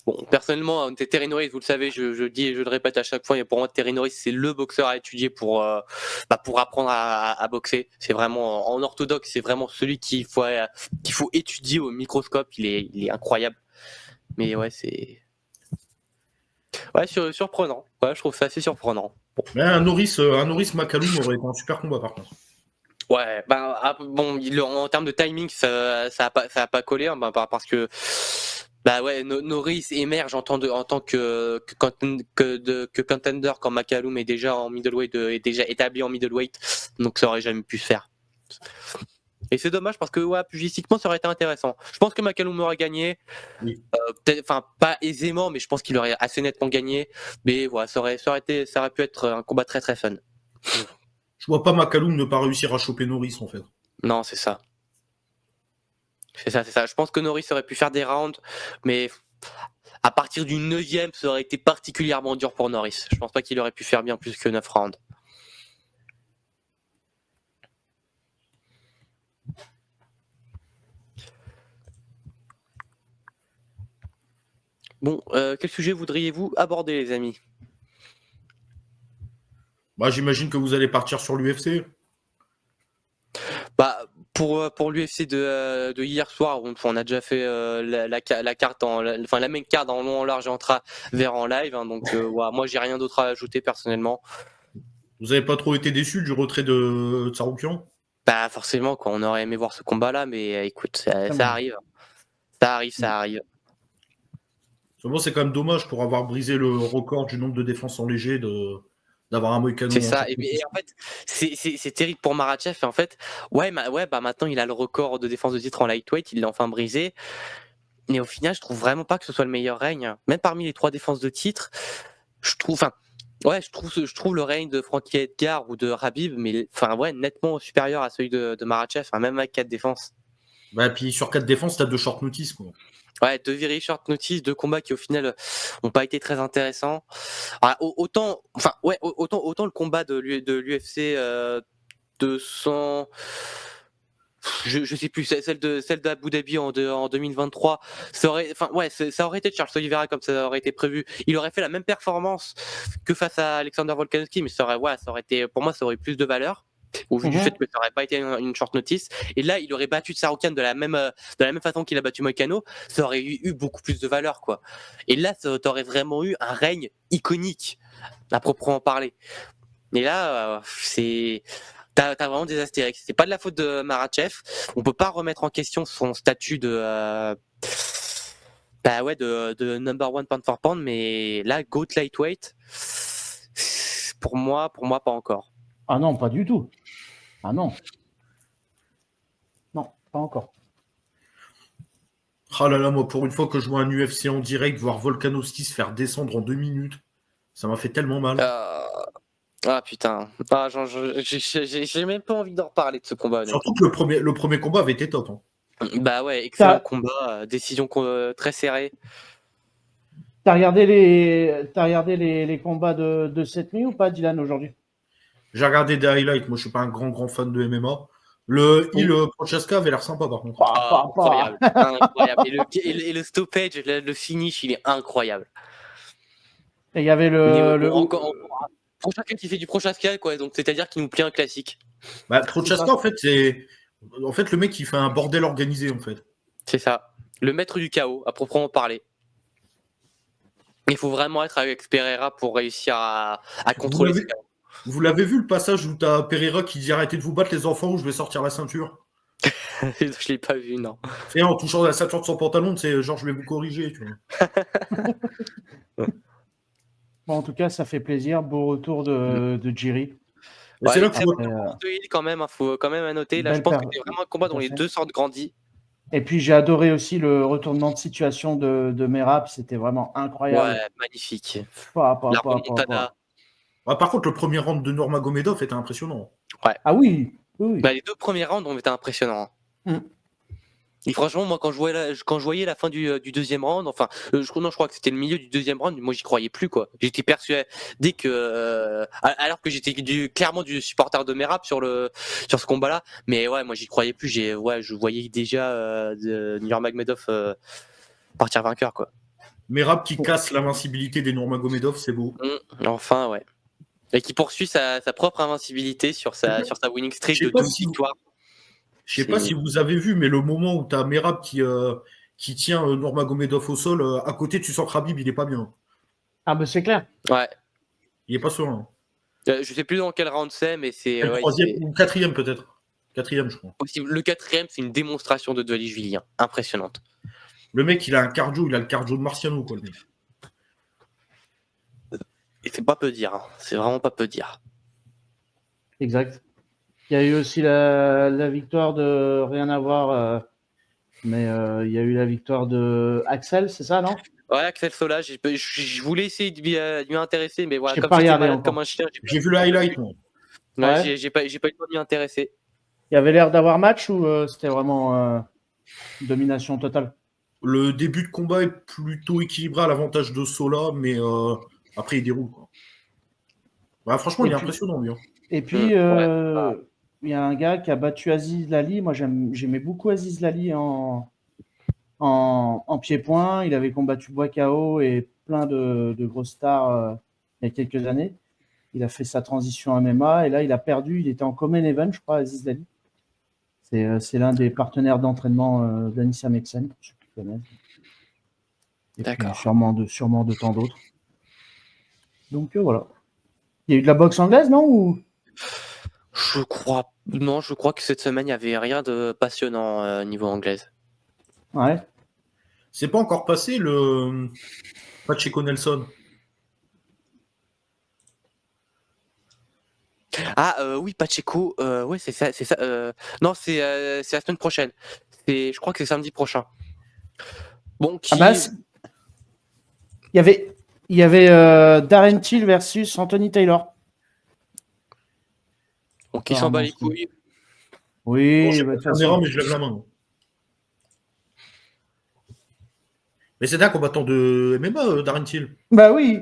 Bon, personnellement, Terry Norris, vous le savez, je dis et je le répète à chaque fois, et pour moi, Terry Norris, c'est le boxeur à étudier pour apprendre à boxer. C'est vraiment, en orthodoxe, c'est vraiment celui qu'il faut étudier au microscope. Il est incroyable. Mais ouais, c'est... Ouais, surprenant. Ouais, je trouve ça assez surprenant. Bon. Mais un Norris McCallum aurait été un super combat, par contre. Ouais, bon, en termes de timing, ça a pas collé, hein, parce que bah ouais, Norris émerge en tant que contender quand McCallum est déjà en middleweight, est déjà établi en middleweight, donc ça aurait jamais pu se faire. Et c'est dommage parce que ouais, pugistiquement, ça aurait été intéressant. Je pense que McCallum aurait gagné, Oui. peut-être, enfin pas aisément, mais je pense qu'il aurait assez nettement gagné. Mais voilà, ça aurait pu être un combat très très fun. Je vois pas McCallum ne pas réussir à choper Norris, en fait. Non, c'est ça. C'est ça. Je pense que Norris aurait pu faire des rounds, mais à partir du 9e, ça aurait été particulièrement dur pour Norris. Je pense pas qu'il aurait pu faire bien plus que 9 rounds. Bon, quel sujet voudriez-vous aborder, les amis? Bah, j'imagine que vous allez partir sur l'UFC. Bah, pour l'UFC de hier soir, on a déjà fait la carte la même carte en long, en large et en travers en live, hein, donc ouais, moi j'ai rien d'autre à ajouter personnellement. Vous avez pas trop été déçu du retrait de Tsaroukian? Bah forcément, quoi, on aurait aimé voir ce combat-là, mais écoute, ça arrive. Ça arrive. Bon, c'est quand même dommage pour avoir brisé le record du nombre de défenses en léger d'avoir un Moïcano. C'est ça. Et en fait, c'est terrible pour Makhachev. Et en fait, maintenant il a le record de défense de titre en lightweight. Il l'a enfin brisé. Mais au final, je trouve vraiment pas que ce soit le meilleur règne. Même parmi les 3 défenses de titre, je trouve le règne de Frankie Edgar ou de Khabib, mais nettement supérieur à celui de Makhachev, même avec 4 défenses. Bah, puis sur 4 défenses, t'as 2 short notice, quoi. Ouais, 2 very short notice, 2 combats qui au final n'ont pas été très intéressants. Alors, autant le combat de l'UFC 200, je sais plus, celle d'Abu Dhabi en 2023, ça aurait été Charles Oliveira comme ça aurait été prévu. Il aurait fait la même performance que face à Alexander Volkanovski, mais ça aurait été, pour moi, ça aurait eu plus de valeur. Au vu du fait que ça n'aurait pas été une short notice. Et là, il aurait battu Tsaroukian de la même façon qu'il a battu Moïcano, ça aurait eu beaucoup plus de valeur, quoi. Et là, ça t'aurait vraiment eu un règne iconique, à proprement parler. Et là, t'as vraiment des astérix. C'est pas de la faute de Makhachev. On peut pas remettre en question son statut de number one pound for pound, mais là, GOAT lightweight, pour moi, pas encore. Ah non, pas du tout. Ah non. Non, pas encore. Ah là là, moi, pour une fois que je vois un UFC en direct, voir Volkanovski se faire descendre en 2 minutes, ça m'a fait tellement mal. Ah putain. J'ai même pas envie d'en reparler de ce combat. Surtout que le premier combat avait été top. Hein. Bah ouais, excellent combat, décision très serrée. T'as regardé les combats de cette nuit ou pas, Dylan, aujourd'hui? J'ai regardé des highlights. Moi, je suis pas un grand fan de MMA. Le Prochaska avait l'air sympa, par contre. Incroyable. Et le stoppage, le finish, il est incroyable. Et il y avait Prochaska qui fait du Prochaska, quoi. Donc, c'est-à-dire qu'il nous plaît un classique. Bah, Prochaska, en fait, le mec, il fait un bordel organisé, en fait. C'est ça. Le maître du chaos, à proprement parler. Il faut vraiment être avec Pereira pour réussir à contrôler ce chaos. Vous l'avez vu le passage où t'as Pereira qui dit arrêtez de vous battre les enfants ou je vais sortir la ceinture? Je l'ai pas vu, non. Et en touchant la ceinture de son pantalon, c'est genre je vais vous corriger. Tu vois. Bon, en tout cas, ça fait plaisir. Beau retour de Jiri. Ouais, c'est là que quand même, faut quand même noter. Là, je pense que c'est vraiment un combat dont les deux sortent grandis. Et puis j'ai adoré aussi le retournement de situation de Merab, c'était vraiment incroyable. Ouais, magnifique. La remontada. Par contre, le premier round de Nurmagomedov était impressionnant. Ouais. Ah oui. Bah, les 2 premiers rounds ont été impressionnants. Et franchement, moi, quand je voyais la fin du deuxième round, enfin, je crois que c'était le milieu du deuxième round, moi, j'y croyais plus, quoi. J'étais persuadé que, alors que j'étais clairement du supporter de Merab sur ce combat-là, mais ouais, moi, j'y croyais plus. Je voyais déjà Nurmagomedov partir vainqueur, quoi. Merab qui casse l'invincibilité des Nurmagomedov, c'est beau. Enfin, ouais. Et qui poursuit sa propre invincibilité sur sa winning streak de 12 victoires. Je sais pas si vous avez vu, mais le moment où tu as Merab qui tient Nurmagomedov au sol, à côté, tu sens que Khabib, il est pas bien. Ah, bah c'est clair. Ouais. Il est pas serein. Je sais plus dans quel round c'est, mais c'est. Le troisième ou quatrième, peut-être. Quatrième, je crois. Le quatrième, c'est une démonstration de Dvalishvili, impressionnante. Le mec, il a un cardio, il a le cardio de Marciano, quoi, le mec. Et c'est pas peu dire, hein. C'est vraiment pas peu dire. Exact. Il y a eu aussi la victoire de rien à voir, mais il y a eu la victoire de Axel, c'est ça, non? Ouais, Axel Sola, je voulais essayer de m'y intéresser, mais voilà, comme pas j'étais regardé malade encore. comme un chien, J'ai vu le highlight, moi. Ouais. J'ai pas eu le temps de m'y intéresser. Il y avait l'air d'avoir match ou c'était vraiment domination totale? Le début de combat est plutôt équilibré à l'avantage de Sola, mais après, il déroule, quoi. Bah, franchement, il est impressionnant, lui. Et puis, il y a un gars qui a battu Aziz Lali. Moi, j'aimais beaucoup Aziz Lali en pied-point. Il avait combattu Boicao et plein de grosses stars il y a quelques années. Il a fait sa transition à MMA et là, il a perdu. Il était en Common Event, je crois, Aziz Lali. C'est l'un des partenaires d'entraînement d'Anissa Meksen, pour ceux qui connaissent. Et puis, sûrement de tant d'autres. Donc, voilà. Il y a eu de la boxe anglaise, non ou... Je crois que cette semaine, il n'y avait rien de passionnant niveau anglaise. Ouais. C'est pas encore passé le Pacheco Nelson. Oui, Pacheco, ouais, c'est ça. Non, c'est la semaine prochaine. Je crois que c'est samedi prochain. Bon, il y avait Darren Till versus Anthony Taylor. Donc, qui s'en bat les couilles. Oui, mais je lève la main. Mais c'est un combattant de MMA, Darren Till. Bah oui.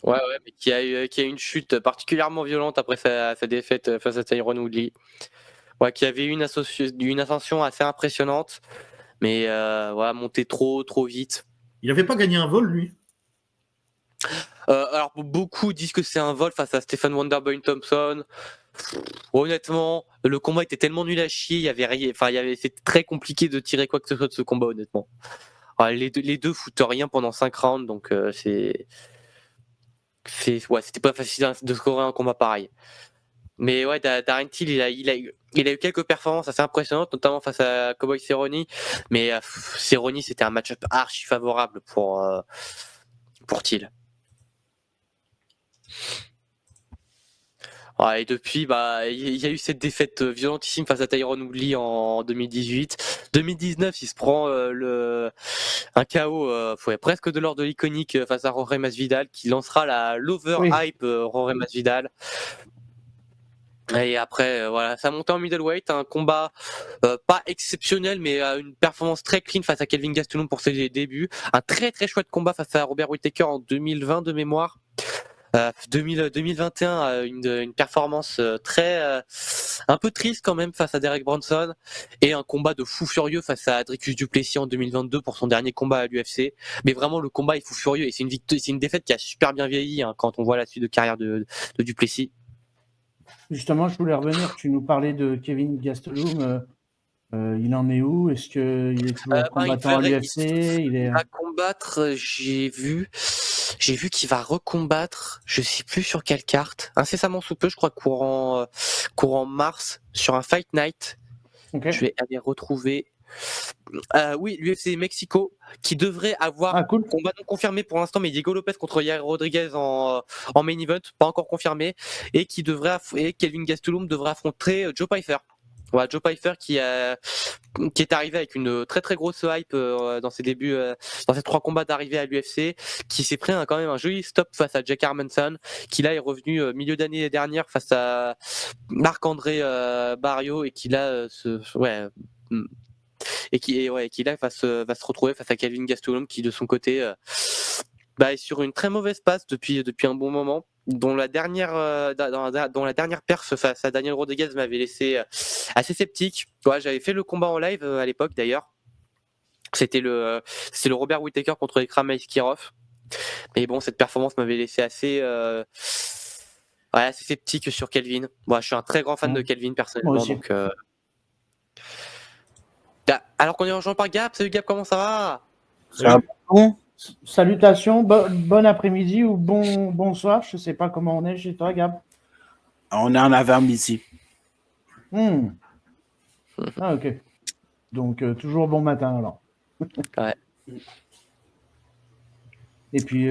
Ouais, mais qui a eu une chute particulièrement violente après sa défaite face à Tyron Woodley. Ouais, qui avait eu une ascension assez impressionnante, mais monté trop vite. Il n'avait pas gagné un vol, lui? Alors, beaucoup disent que c'est un vol face à Stephen Wonderboy Thompson. Honnêtement, le combat était tellement nul à chier, c'était très compliqué de tirer quoi que ce soit de ce combat, honnêtement. Alors, les deux foutent rien pendant 5 rounds, donc c'était pas facile de scorer un combat pareil. Mais ouais, Darren Till, il a eu quelques performances assez impressionnantes, notamment face à Cowboy Cerrone. Mais Cerrone, c'était un match-up archi favorable pour Till. Ouais, et depuis, il y a eu cette défaite violentissime face à Tyron Woodley en 2018. 2019, il se prend un KO presque de l'ordre de l'iconique face à Jorge Masvidal, qui lancera la l'over-hype Jorge Masvidal. Et après, ça montait en middleweight, un combat pas exceptionnel, mais une performance très clean face à Kelvin Gastelum pour ses débuts. Un très très chouette combat face à Robert Whittaker en 2020 de mémoire. 2021, une performance un peu triste quand même face à Derek Brunson, et un combat de fou furieux face à Dricus du Plessis en 2022 pour son dernier combat à l'UFC. Mais vraiment, le combat est fou furieux, et c'est une défaite qui a super bien vieilli quand on voit la suite de carrière de du Plessis. Justement, je voulais revenir. Tu nous parlais de Kevin Gastelum. Il en est où? Est-ce qu'il est toujours combattant à l'UFC? Il va combattre, j'ai vu qu'il va recombattre, je sais plus sur quelle carte, incessamment sous peu, je crois courant mars, sur un Fight Night. Okay. Je vais aller retrouver. Oui, l'UFC Mexico, qui devrait avoir un combat non confirmé pour l'instant, mais Diego Lopez contre Yair Rodriguez en main event, pas encore confirmé, et Kelvin Gastelum devrait affronter Joe Pyfer. Voilà, Joe Pyfer qui est arrivé avec une très très grosse hype dans ses débuts, dans ses 3 combats d'arrivée à l'UFC, qui s'est pris quand même un joli stop face à Jack Hermansson, qui là est revenu milieu d'année dernière face à Marc-André Barrio, et qui là qui là va se retrouver face à Kelvin Gastelum qui de son côté est sur une très mauvaise passe depuis un bon moment, dont la dernière perf face à Daniel Rodriguez m'avait laissé assez sceptique. J'avais fait le combat en live à l'époque d'ailleurs. C'était le Robert Whittaker contre Ikram Askirov. Mais bon, cette performance m'avait laissé assez sceptique sur Kelvin. Moi, je suis un très grand fan de Kelvin personnellement. Donc, alors qu'on est rejoint par Gab. Salut Gab, comment ça va? Ça va bon. Salutations, bon après-midi ou bonsoir. Je sais pas comment on est chez toi, Gab. On est en avant-midi. Ah, ok. Donc, toujours bon matin alors. Ouais. Et puis,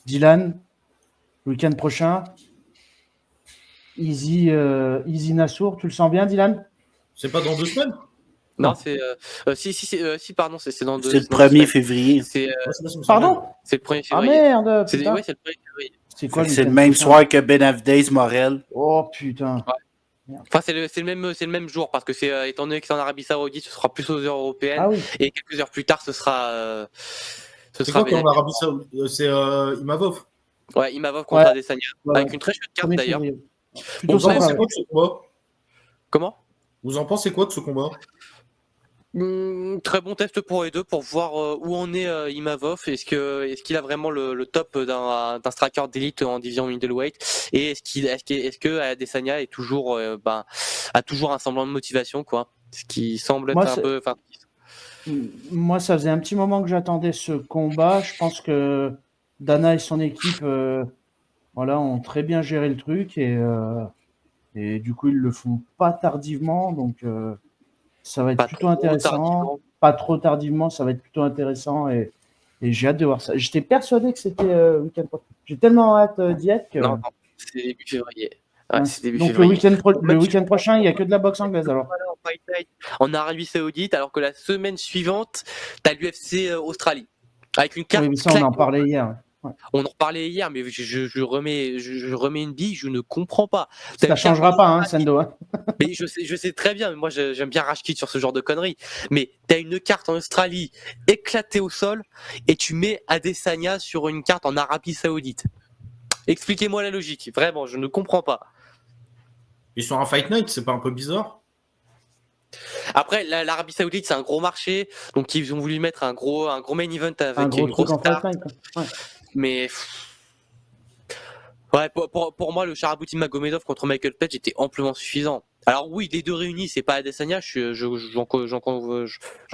Dylan, le week-end prochain, Easy Nassour, tu le sens bien, Dylan? C'est pas dans 2 semaines? Non, c'est pardon, c'est dans 2 semaines. C'est le 1er février. Pardon? C'est le 1er février. Ah merde! C'est le 1er février. C'est le même soir que Ben Afdays Morel. Oh putain. Ouais. Enfin, c'est le même jour parce que étant donné que c'est en Arabie Saoudite, ce sera plus aux heures européennes. Ah oui. Et quelques heures plus tard, ce sera. C'est quoi en Arabie Saoudite? C'est Imavov. Ouais, Imavov contre Adesanya. Avec une très chouette carte d'ailleurs. Vous en pensez quoi de ce combat? Comment? Vous en pensez quoi de ce combat? Très bon test pour les deux pour voir où en est Imavov. Est-ce qu'il a vraiment le top d'un striker d'élite en division middleweight, et est-ce que Adesanya est toujours a toujours un semblant de motivation, quoi, ce qui semble être un peu. Moi, ça faisait un petit moment que j'attendais ce combat. Je pense que Dana et son équipe ont très bien géré le truc et du coup ils le font pas tardivement, donc ça va être plutôt intéressant. Pas trop tardivement, ça va être plutôt intéressant et j'ai hâte de voir ça. J'étais persuadé que c'était week-end prochain. J'ai tellement hâte d'y être que. Non, c'est début février. Ouais, c'est début donc février. le week-end prochain, il n'y a que de la boxe anglaise alors. En Arabie Saoudite, alors que la semaine suivante, t'as l'UFC Australie avec une carte. Oui, mais ça on en parlait hier. Ouais. On en parlait hier, mais je remets une bille, je ne comprends pas. Ça ne changera pas, hein, Sendo. Hein. Mais je sais très bien, mais moi j'aime bien Rashkid sur ce genre de conneries. Mais tu as une carte en Australie éclatée au sol et tu mets Adesanya sur une carte en Arabie Saoudite. Expliquez-moi la logique, vraiment, je ne comprends pas. Et sur un Fight Night, c'est pas un peu bizarre? Après, l'Arabie Saoudite, c'est un gros marché, donc ils ont voulu mettre un gros main event avec une grosse carte. Ouais. Mais ouais, pour moi, le Sharabouti Magomedov contre Michael Page était amplement suffisant. Alors oui, les deux réunis, c'est pas Adesanya, j'en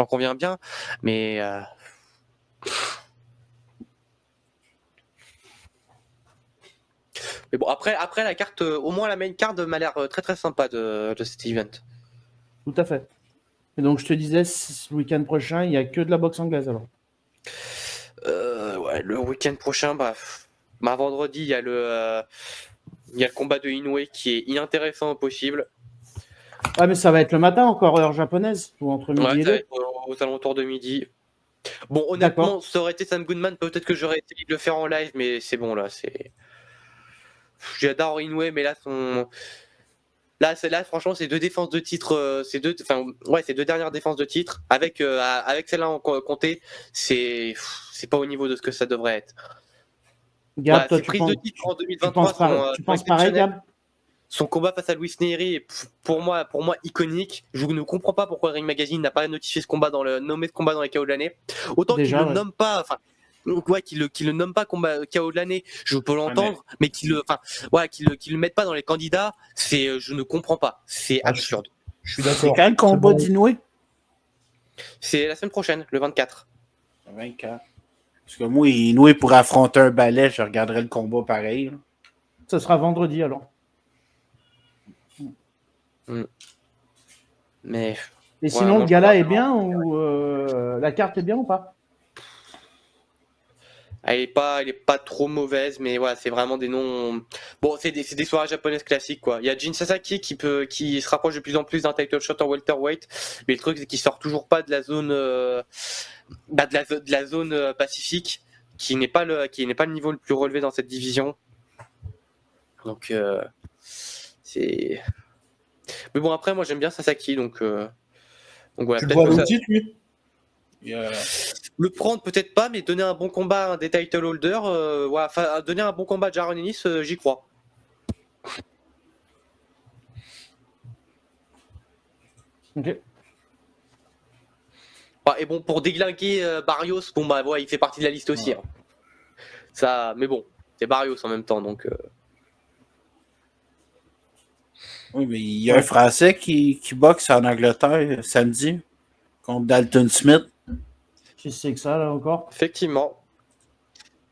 conviens bien, mais bon, après la carte, au moins la main card m'a l'air très très sympa de cet event. Tout à fait. Et donc je te disais, ce week-end prochain, il n'y a que de la boxe anglaise alors. Ouais, le week-end prochain, vendredi, il y a le combat de Inoue qui est inintéressant au possible. Ouais, mais ça va être le matin encore, heure japonaise, ou entre midi et 2. Aux alentours de midi. Bon, honnêtement, ça aurait été Sam Goodman, peut-être que j'aurais essayé de le faire en live, mais c'est bon, là, c'est. J'adore Inoue, mais là, Là, franchement, c'est 2 défenses de titre, ces deux dernières défenses de titre, avec celle-là en compté, c'est pas au niveau de ce que ça devrait être. Gab, toi, ses prises de titre en 2023 tu penses pareil, Gab? Son combat face à Luis Nery est pour moi iconique. Je ne comprends pas pourquoi Ring Magazine n'a pas notifié ce combat nommé ce combat dans les KO de l'année. Autant qu'il ne le nomme pas, qu'il le nomme pas combat KO de l'année, je peux l'entendre, mais qu'il le mette pas dans les candidats, je ne comprends pas. C'est absurde. Je suis d'accord. C'est quand le combat d'Inoue? C'est la semaine prochaine, le 24. Le 24. Parce que moi, Inoue pour affronter un balai, je regarderai le combat pareil. Là. Ce sera vendredi alors. Mais. Et sinon, le gala est bien ou la carte est bien ou pas? Elle est pas trop mauvaise, mais voilà, c'est vraiment des noms. Bon, c'est des soirées japonaises classiques, quoi. Il y a Jin Sasaki qui se rapproche de plus en plus d'un title shot en welterweight, mais le truc c'est qu'il sort toujours pas de la zone, de la zone pacifique, qui n'est pas le niveau le plus relevé dans cette division. Donc c'est. Mais bon, après, moi, j'aime bien Sasaki, donc voilà. Tu le vois peut-être que au ça- titre, lui? Le prendre, peut-être pas, mais donner un bon combat à un des title holders, voilà, donner un bon combat à Jaron Ennis, j'y crois. Ok. Et bon, pour déglinguer Barrios, bon, bah, ouais, il fait partie de la liste aussi. Hein. Ça, mais bon, c'est Barrios en même temps, donc. Oui, mais il y a un Français qui boxe en Angleterre samedi contre Dalton Smith. Qui c'est que ça, là, encore? Effectivement.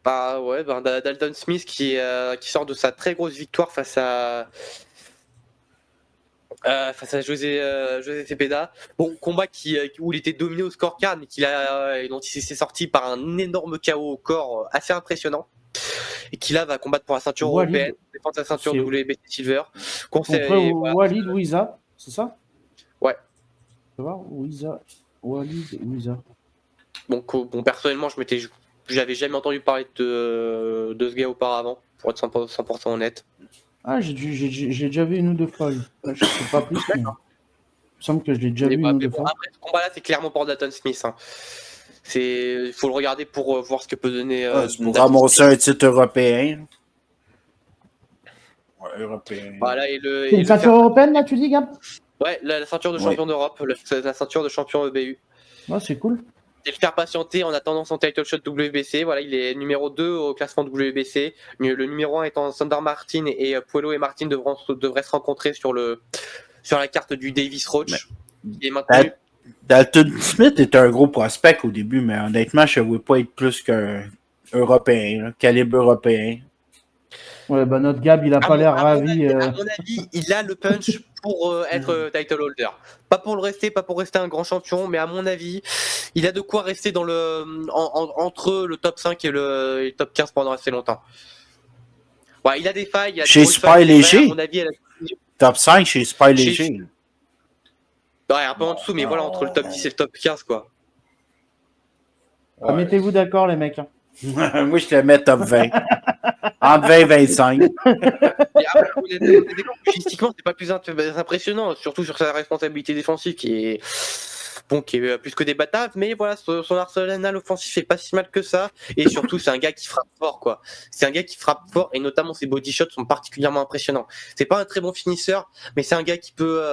Bah ouais, Dalton Smith qui sort de sa très grosse victoire face à José Cepeda. Bon, combat où il était dominé au scorecard, mais dont il s'est sorti par un énorme KO au corps assez impressionnant. Et qui là va combattre pour la ceinture européenne, défendre sa ceinture WBC Silver. Contre Walid Ouiza, c'est ça? Ouais. Tu vois, Walid Ouiza. Donc, bon, personnellement, j'avais jamais entendu parler de ce gars auparavant, pour être 100% honnête. Ah, j'ai déjà vu une ou deux fois. Je sais pas plus, mais il me semble que je l'ai déjà vu une ou deux fois. Après, ce combat-là, c'est clairement pour Dalton Smith. Hein. Il faut le regarder pour voir ce que peut donner. C'est pour ramasser un titre européen. Ouais, européen. Voilà, c'est une ceinture européenne, là, tu dis, Gab? Ouais, la ceinture de champion d'Europe, la ceinture de champion EBU. Ouais, c'est cool. Et le faire patienter en attendant son title shot WBC. Voilà, il est numéro 2 au classement WBC. Le numéro 1 étant Sander Martin, et Puello et Martin devraient se rencontrer sur la carte du Davis Roach. Qui est maintenu. Dalton Smith est un gros prospect au début, mais honnêtement, je ne veux pas être plus qu'un Européen, calibre européen. Ouais, bah notre Gab, il a pas l'air ravi. À mon avis, il a le punch pour être title holder. Pas pour rester un grand champion, mais à mon avis, il a de quoi rester entre le top 5 et le top 15 pendant assez longtemps. Ouais, il a des failles. Chez Spy Léger, top 5 chez Spy Léger. Ouais, un peu en dessous, mais voilà, entre le top 10 et le top 15, quoi. Ouais. Mettez-vous d'accord, les mecs. Moi, je te mets top 20. Entre 20 et 25. Logistiquement, c'est pas plus impressionnant, surtout sur sa responsabilité défensive qui est plus que débattable, mais voilà, son arsenal offensif est pas si mal que ça, et surtout c'est un gars qui frappe fort, quoi. C'est un gars qui frappe fort, et notamment ses body shots sont particulièrement impressionnants. C'est pas un très bon finisseur, mais c'est un gars qui peut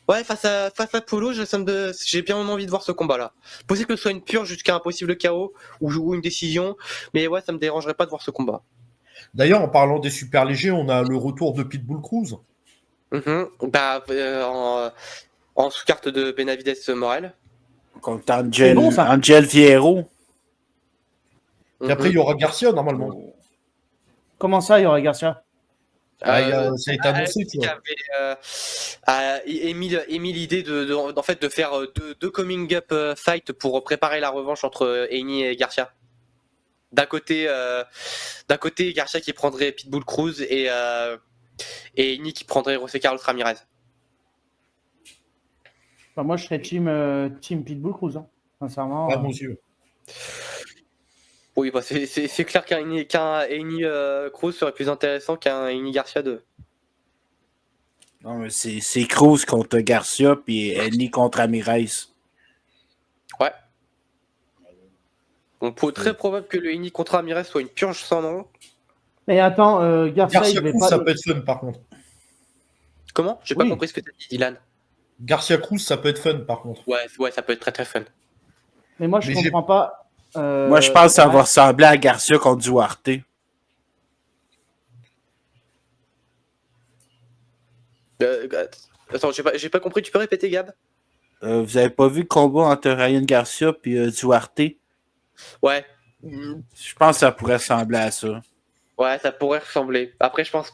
ouais, face à Polo, j'ai bien envie de voir ce combat-là. Possible que ce soit une purge jusqu'à un possible KO ou une décision, mais ouais, ça me dérangerait pas de voir ce combat. D'ailleurs, en parlant des super légers, on a le retour de Pitbull Cruz. En sous-carte de Benavides Morel. Contre Angel Fierro. Et après, il y aura Garcia, normalement. Comment ça, il y aura Garcia? Ça a été annoncé. Qui avait émis l'idée en fait, de faire deux coming-up fight pour préparer la revanche entre Haney et Garcia. D'un côté, Garcia qui prendrait Pitbull Cruz et Haney qui prendrait José Carlos Ramirez. Enfin, moi, je serais team Pitbull Cruz, hein, sincèrement. Ah, mon Dieu. Oui, bah c'est clair qu'un Haney Cruz serait plus intéressant qu'un Haney Garcia 2. Non, mais c'est Cruz contre Garcia, puis Haney contre Ramirez. Ouais. Donc, très probable que le Haney contre Ramirez soit une purge sans nom. Mais attends, Garcia Cruz, ça peut être fun, par contre. Comment? J'ai pas compris ce que tu as dit, Dylan. Garcia Cruz, ça peut être fun, par contre. Ouais, ça peut être très très fun. Mais moi, je comprends pas. Moi, je pense que ça va ressembler à Garcia contre Duarte. Attends, j'ai pas compris, tu peux répéter, Gab? Vous avez pas vu le combat entre Ryan Garcia et Duarte? Ouais. Je pense que ça pourrait ressembler à ça. Ouais, ça pourrait ressembler. Après, je pense...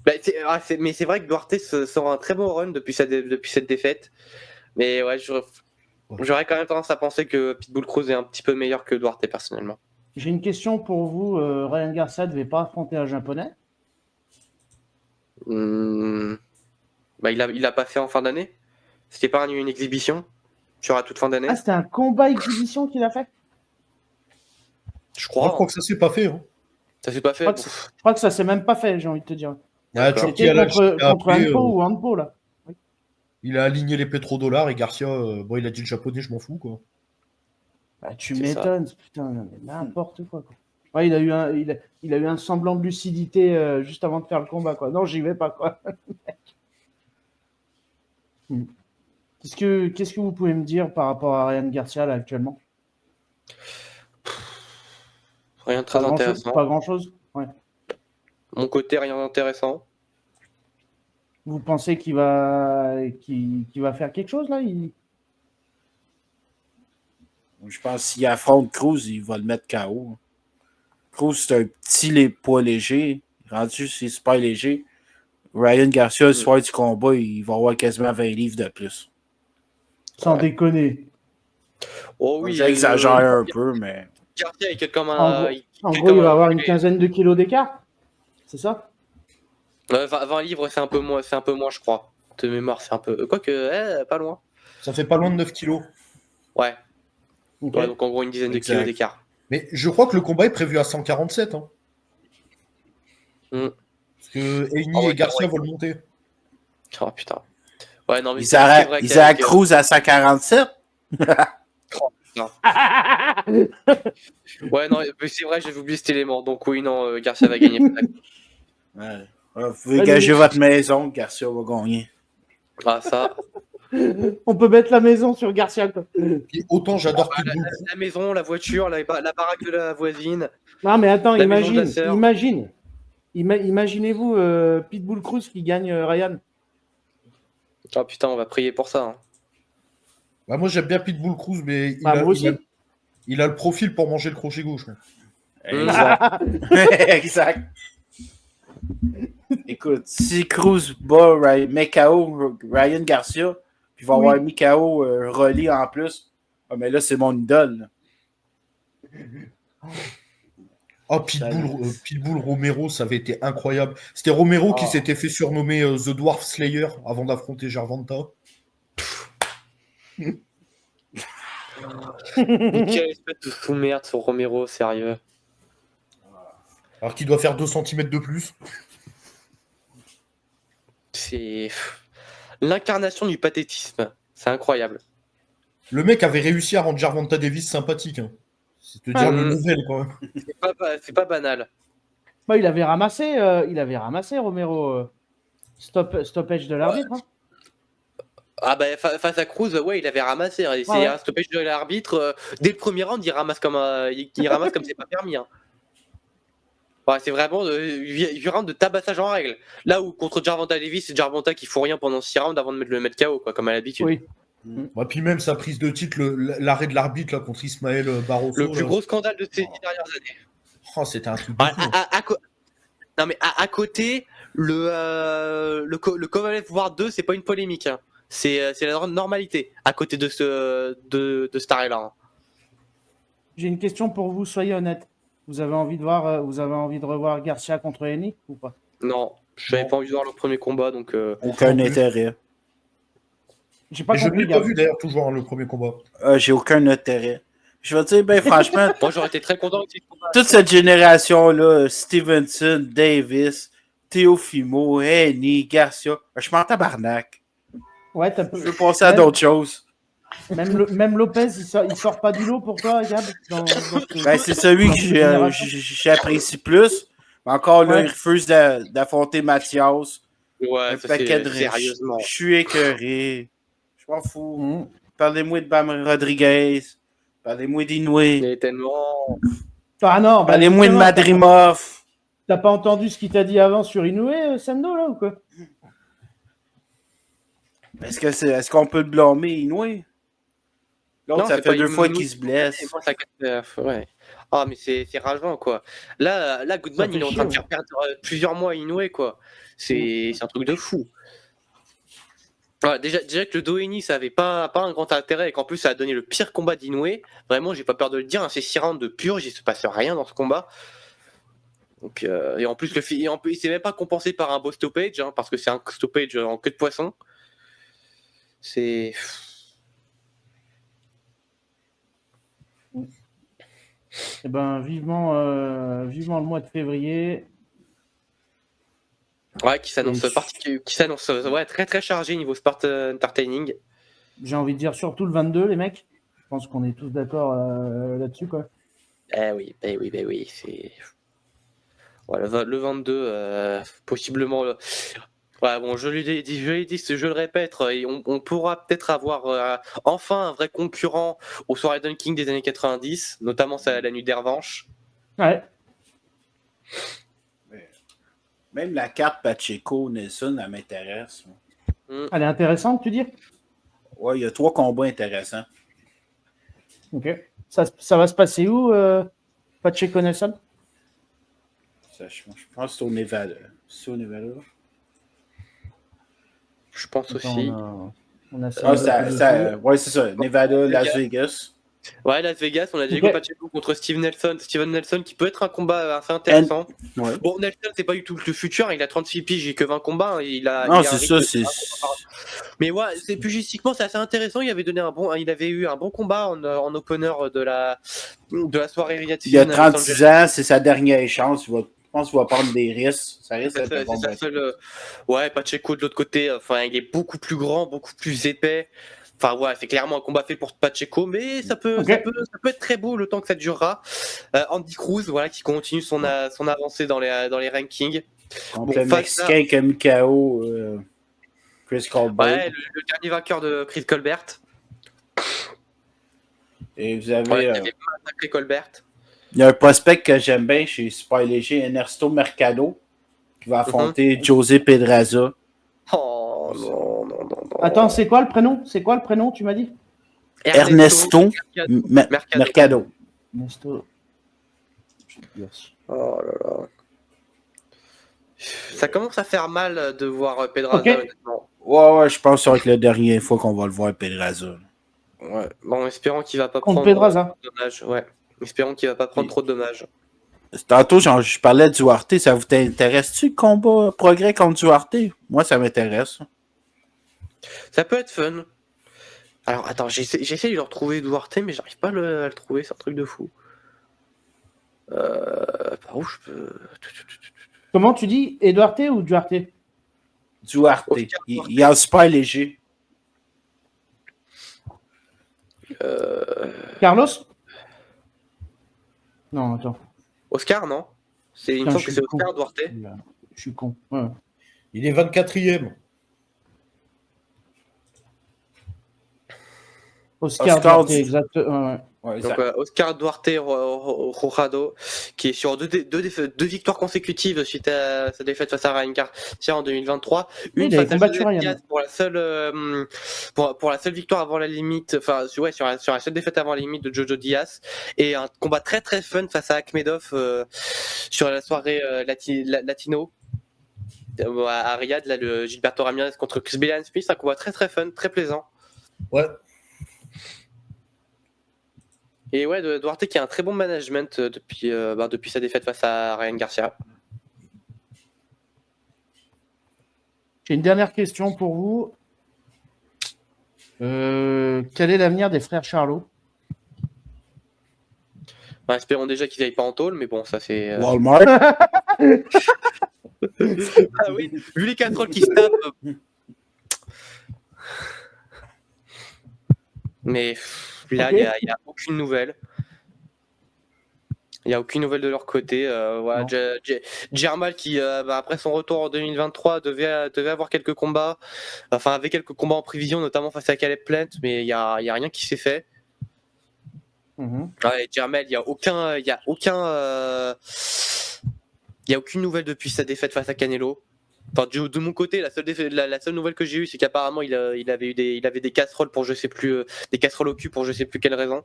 mais c'est vrai que Duarte sort un très bon run depuis cette défaite. Mais ouais, j'aurais quand même tendance à penser que Pitbull Cruz est un petit peu meilleur que Duarte, personnellement. J'ai une question pour vous. Ryan Garcia ne devait pas affronter un japonais? Il l'a pas fait en fin d'année. C'était pas une exhibition sur toute fin d'année. Ah, c'était un combat exhibition qu'il a fait? Je crois. Je crois que ça s'est pas fait. Hein. Ça s'est pas fait. Je crois que ça s'est même pas fait, j'ai envie de te dire. Ouais, D'accord. Turki C'était Al Alchi contre, a contre appelé, Anpo ou Anpo, là. il a aligné les pétrodollars et Garcia, bon, il a dit le japonais, je m'en fous, quoi. Bah, tu C'est ça. m'étonnes, putain, non, mais n'importe quoi. Ouais, il a eu un semblant de lucidité juste avant de faire le combat, quoi. Non, j'y vais pas, quoi. Qu'est-ce que vous pouvez me dire par rapport à Ryan Garcia, là, actuellement? Rien de très intéressant. Pas grand-chose. Ouais. Mon côté, rien d'intéressant. Vous pensez qu'il va faire quelque chose, là? Je pense que s'il affronte Cruz, il va le mettre KO. Cruz, c'est un petit poids léger. Rendu, c'est super léger. Ryan Garcia, le soir du combat, il va avoir quasiment 20 livres de plus. Sans déconner. Oh oui, j'exagère un peu, mais. Garcia, il est comme un. En gros, il va avoir une quinzaine de kilos d'écart. C'est ça? 20 livres, c'est un peu moins, je crois. De mémoire, c'est un peu. Quoique, pas loin. Ça fait pas loin de 9 kilos. Ouais. Okay. Ouais, donc en gros, une dizaine de kilos d'écart. Mais je crois que le combat est prévu à 147. Hein. Parce que Haney et Garcia vont le monter. Oh putain. Ouais, non, mais Isaac Cruz à 147? Non. Ouais, non, c'est vrai, j'avais oublié cet élément. Donc oui, non, Garcia va gagner. Ouais. Vous pouvez gager votre maison, Garcia va gagner. Ah, ça. On peut mettre la maison sur Garcia, quoi. Et autant j'adore Pitbull. La maison, la voiture, la baraque de la voisine. Non, mais attends, imaginez-vous Pitbull Cruz qui gagne Ryan. Oh putain, on va prier pour ça. Hein. Bah, moi, j'aime bien Pitbull Cruz, mais il a le profil pour manger le crochet gauche. Exact. Exact. Écoute, si Cruz bat KO Ryan Garcia, puis il va avoir mis KO Rolly en plus, mais là, c'est mon idole. Oh, Pitbull Romero, ça avait été incroyable. C'était Romero qui s'était fait surnommer The Dwarf Slayer avant d'affronter Gervonta. Quelle espèce de sous-merde sur Romero, sérieux. Alors qu'il doit faire 2 cm de plus. C'est l'incarnation du pathétisme. C'est incroyable. Le mec avait réussi à rendre Gervonta Davis sympathique. Hein. C'est te dire le level quand même. C'est pas banal. Bah, il avait ramassé Romero. Stoppage de l'arbitre. Hein. Ah bah face à Cruz, ouais, il avait ramassé. Hein. C'est un stoppage de l'arbitre. Dès le premier round, il ramasse comme c'est pas permis. Hein. Ouais, c'est vraiment du round de tabassage en règle. Là où contre Gervonta Davis, c'est Gervonta qui fout rien pendant 6 rounds avant de le mettre KO, quoi, comme à l'habitude. Oui. Bah, puis même sa prise de titre, l'arrêt de l'arbitre là, contre Ismaël Barroso. Le plus gros scandale de ces 10 dernières années. Oh, c'était un truc de fou. Non mais à côté, le Kovalev War 2, c'est pas une polémique. Hein. C'est la normalité à côté de cet arrêt-là. Hein. J'ai une question pour vous, soyez honnête. Vous avez envie de revoir Garcia contre Henny ou pas? Non, je n'avais pas envie de voir le premier combat, donc... Aucun intérêt. Je ne l'ai pas vu d'ailleurs toujours le premier combat. J'ai aucun intérêt. Je vais te dire, ben franchement... Moi j'aurais été très content. Toute cette génération-là, Stevenson, Davis, Teofimo, Henny, Garcia, je m'en tabarnak. Ouais, je veux passer à d'autres choses. Même Lopez, il sort pas du lot pour toi, Gab Ben, c'est celui que j'apprécie plus. Mais encore là, il refuse d'affronter Mathias. Ouais, un paquet de sérieusement. Je suis écœuré. Je m'en fous. Parlez-moi de Bam Rodriguez. Parlez-moi d'Inoue. Il est tellement... Ah non, parlez-moi de Madrimov. T'as pas entendu ce qu'il t'a dit avant sur Inoue, Sando, là, ou quoi? Est-ce qu'on peut le blâmer, Inoue? L'autre, ça fait 2 fois qu'il se blesse. Ouais. Ah, mais c'est rageant, quoi. Là Goodman, il est en train de faire perdre plusieurs mois à Inoue, quoi. C'est un truc de fou. Ouais, déjà que le Doheny, ça avait pas un grand intérêt et qu'en plus, ça a donné le pire combat d'Inoue. Vraiment, j'ai pas peur de le dire. Hein, c'est 6 rounds de purge, il se passe rien dans ce combat. Donc, et en plus, il s'est même pas compensé par un beau stoppage, hein, parce que c'est un stoppage en queue de poisson. C'est... Eh ben, vivement le mois de février. Ouais, qui s'annonce très très chargé niveau sport entertaining. J'ai envie de dire surtout le 22, les mecs. Je pense qu'on est tous d'accord là-dessus, quoi. Oui, c'est... Voilà, le 22, possiblement... Ouais, bon, je l'ai dit, je le répète, on pourra peut-être avoir enfin un vrai concurrent aux soirées Dunking des années 90, notamment la nuit des revanches. Ouais. Même la carte Pacheco-Nelson, elle m'intéresse. Elle est intéressante, tu dis? Ouais, il y a 3 combats intéressants. Ok. Ça va se passer où, Pacheco Nelson? Je pense que c'est au Nevada. C'est au Nevada? Je pense aussi. On a ouais, c'est ça. Nevada, Las Vegas. Ouais, Las Vegas, on a Diego Pacheco contre Steven Nelson qui peut être un combat assez intéressant. Ouais. Bon, Nelson, c'est pas du tout le futur, il a 36 piges et que 20 combats. Non, c'est ça, c'est. Mais ouais, pugistiquement, c'est assez intéressant. Il avait eu un bon combat en opener de la soirée Riyad. Il y a 36 ans, c'est sa dernière chance. Je pense qu'il va prendre des risques. Ça risque d'être bon. Ouais, Pacheco de l'autre côté, il est beaucoup plus grand, beaucoup plus épais. Enfin, ouais, c'est clairement un combat fait pour Pacheco, mais ça peut être très beau le temps que ça durera. Andy Cruz, voilà, qui continue son avancée dans les rankings. Contre le Mexicain qui a mis KO Chris Colbert. Ouais, le dernier vainqueur de Chris Colbert. Et vous avez. Ouais, massacré Colbert. Il y a un prospect que j'aime bien chez Super Léger, Ernesto Mercado, qui va affronter José Pedraza. Oh non. Attends, c'est quoi le prénom? Tu m'as dit? Ernesto Mercado. Ernesto. Oh là là. Ça commence à faire mal de voir Pedraza, honnêtement. Ouais, je pense que ça va être la dernière fois qu'on va le voir, Pedraza. Ouais, bon, espérons qu'il va pas contre prendre Pedraza. trop de dommages. Ouais, espérons qu'il va pas prendre trop de dommages. Tantôt, je parlais de Duarte. Ça vous intéresse-tu le combat progrès contre Duarte? Moi, ça m'intéresse. Ça peut être fun. Alors, attends, j'essaie de le retrouver Duarte, mais j'arrive pas à le trouver, c'est un truc de fou. Par où je peux... Comment tu dis? Eduarte ou Duarte? Duarte. Il est en super léger. Carlos? Non, attends. Oscar, non? Il me semble que c'est Oscar Duarte. Je suis con. Ouais. Il est 24e. Oscar Duarte, exactement. Ouais, donc Oscar Duarte Rojado, qui est sur deux victoires consécutives suite à sa défaite face à Ryan Garcia en 2023. Une face à José Diaz pour la seule pour la seule victoire avant la limite, sur la seule défaite avant la limite de Jojo Diaz, et un combat très très fun face à Akhmedov sur la soirée latino à Riyad, là, le Gilberto Ramirez contre Chris Bellian Smith, un combat très très fun, très plaisant. Ouais. Et ouais, Duarte qui a un très bon management depuis sa défaite face à Ryan Garcia. J'ai une dernière question pour vous. Quel est l'avenir des frères Charlot? Espérons déjà qu'ils n'aillent pas en tôle, mais bon, ça c'est... Walmart. Ah oui, vu les casseroles qui se tapent... Mais là, il n'y a aucune nouvelle. Il n'y a aucune nouvelle de leur côté. Voilà, Jermal qui, après son retour en 2023, devait avoir quelques combats. Enfin, avait quelques combats en prévision, notamment face à Caleb Plant, mais il n'y a rien qui s'est fait. Ouais, Jermal, il n'y a aucune nouvelle depuis sa défaite face à Canelo. Enfin, de mon côté, la seule nouvelle que j'ai eue, c'est qu'apparemment il avait des casseroles pour des casseroles au cul pour je sais plus quelle raison.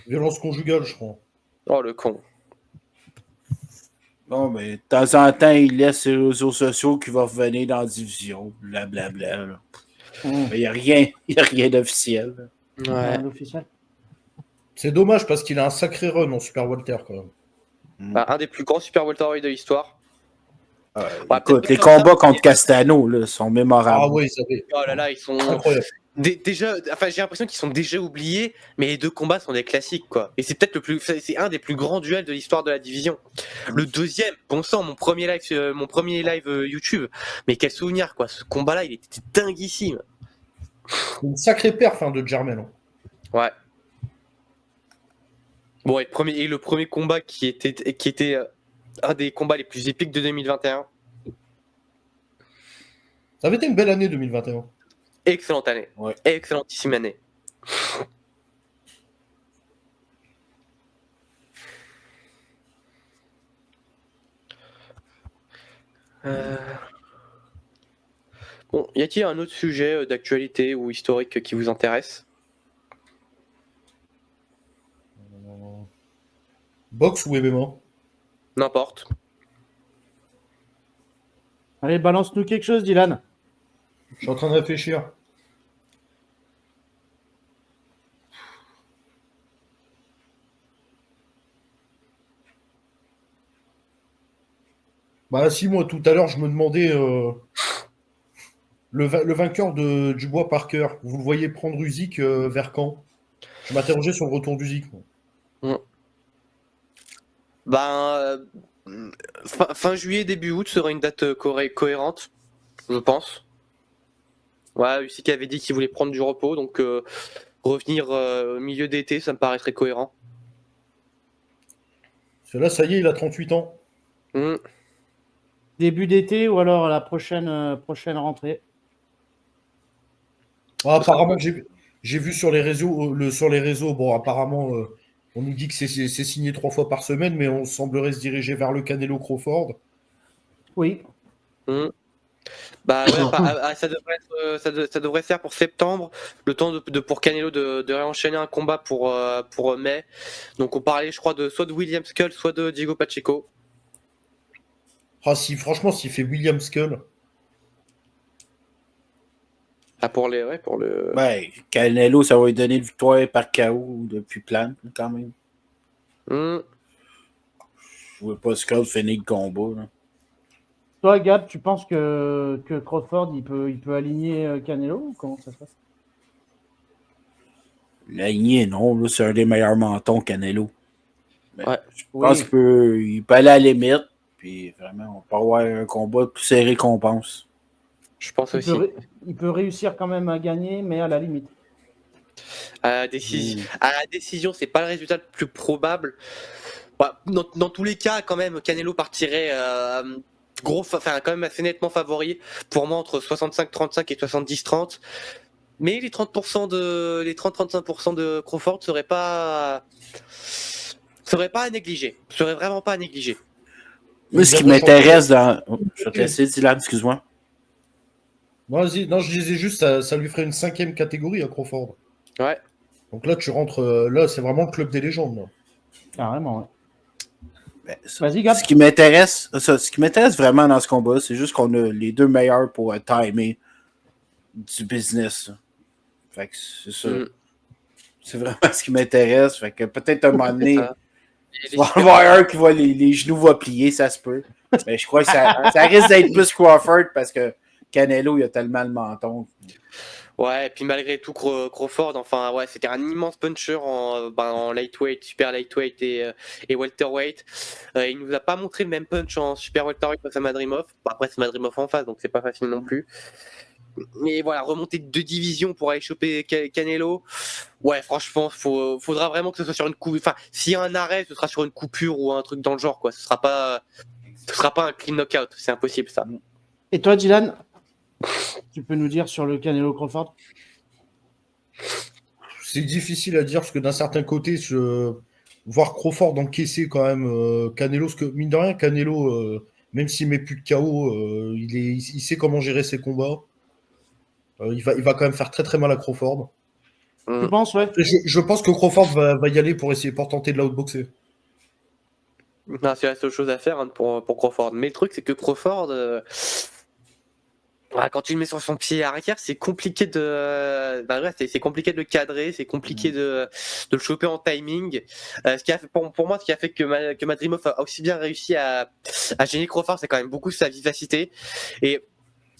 Violence conjugale, je crois. Oh le con. Bon, mais de temps en temps, il laisse ses réseaux sociaux qui vont revenir dans la division. Blablabla. Mais il n'y a rien d'officiel. Ouais. C'est dommage parce qu'il a un sacré run en Super Welter quand même. Un des plus grands Super Welterweight de l'histoire. Écoute, les combats contre Castano là, sont mémorables. Ah oui, ça fait. Oh là là, ils sont Déjà, enfin, j'ai l'impression qu'ils sont déjà oubliés, mais les 2 combats sont des classiques, quoi. Et c'est peut-être c'est un des plus grands duels de l'histoire de la division. Le deuxième, bon sang, mon premier live YouTube, mais quel souvenir, quoi. Ce combat-là, il était dinguissime. Une sacrée perf de Jermel. Hein. Ouais. Bon, et le premier combat qui était un des combats les plus épiques de 2021. Ça avait été une belle année 2021. Excellente année. Ouais. Excellentissime année. Bon, y a-t-il un autre sujet d'actualité ou historique qui vous intéresse? Boxe ou MMA? N'importe. Allez, balance-nous quelque chose, Dylan. Je suis en train de réfléchir. Bah si, moi tout à l'heure je me demandais le vainqueur de Dubois Parker, vous le voyez prendre Usyk vers quand? Je m'interrogeais sur le retour d'Usyk. Ben, fin juillet, début août serait une date cohérente, je pense. Ouais, Usyk avait dit qu'il voulait prendre du repos, donc revenir au milieu d'été, ça me paraîtrait cohérent. Parce que là, ça y est, il a 38 ans. Début d'été ou alors la prochaine rentrée. Ah, apparemment, j'ai vu sur les réseaux, bon, apparemment, on nous dit que c'est signé 3 fois par semaine, mais on semblerait se diriger vers le Canelo Crawford. Oui. Bah ouais, ça devrait se faire pour septembre, le temps pour Canelo de réenchaîner un combat pour mai. Donc on parlait, je crois, soit de William Skull, soit de Diego Pacheco. Ah, franchement, s'il fait William Skull. Ah, pour le. Ben, Canelo, ça va lui donner une victoire par KO depuis plan, quand même. Je vois pas Skull finir le combat. Là. Toi, Gab, tu penses que Crawford, il peut aligner Canelo ou comment ça se passe? L'aligner, non. Là, c'est un des meilleurs mentons, Canelo. Mais ouais. Je pense qu'il peut aller à la limite. Puis vraiment, on peut avoir un combat plus serré qu'on pense. Je pense aussi. Il peut réussir quand même à gagner, mais à la limite. À la décision, c'est pas le résultat le plus probable. Bah, dans tous les cas, quand même, Canelo partirait quand même assez nettement favori. Pour moi, entre 65-35 et 70-30. Mais les 30% les 30-35% de Crawford seraient pas à négliger. Seraient vraiment pas à négliger. Moi, ce qui m'intéresse dans. Je vais te laisser, Dylan, excuse-moi. Non, je disais juste, ça lui ferait une 5e catégorie à Crawford. Ouais. Donc là, tu rentres. Là, c'est vraiment le club des légendes. Là. Carrément, ouais. Ben, vas-y, Gab. Ce qui m'intéresse vraiment dans ce combat, c'est juste qu'on a les deux meilleurs pour timer du business. Fait que c'est ça. C'est vraiment ce qui m'intéresse. Fait que peut-être un moment donné, il va y avoir un qui va les genoux vont plier, ça se peut. Mais je crois que ça risque d'être plus Crawford parce que Canelo, il a tellement le menton. Ouais, et puis malgré tout, Crawford, enfin, ouais, c'était un immense puncher en lightweight, super lightweight et welterweight. Il nous a pas montré le même punch en super welterweight face à Madrimov. Bon, après, c'est Madrimov en face, donc c'est pas facile non plus. Mais voilà, remonter de 2 divisions pour aller choper Canelo. Ouais, franchement, faudra vraiment que ce soit sur une coupure. Enfin, s'il y a un arrêt, ce sera sur une coupure ou un truc dans le genre, quoi. Ce sera pas un clean knockout. C'est impossible, ça. Et toi, Dylan, tu peux nous dire sur le Canelo Crawford? C'est difficile à dire parce que d'un certain côté, voir Crawford encaisser quand même Canelo, parce que mine de rien, Canelo, même s'il met plus de KO, il sait comment gérer ses combats. Il va quand même faire très très mal à Crawford. Tu penses, ouais. Je pense que Crawford va y aller pour tenter de l'outboxer. Non, c'est la seule chose à faire pour Crawford. Mais le truc, c'est que Crawford, quand tu le mets sur son pied arrière, c'est compliqué c'est compliqué de le cadrer, c'est compliqué de le choper en timing. Ce qui a fait, pour moi, ce qui a fait que Madrimov a aussi bien réussi à gêner Crawford, c'est quand même beaucoup sa vivacité. Et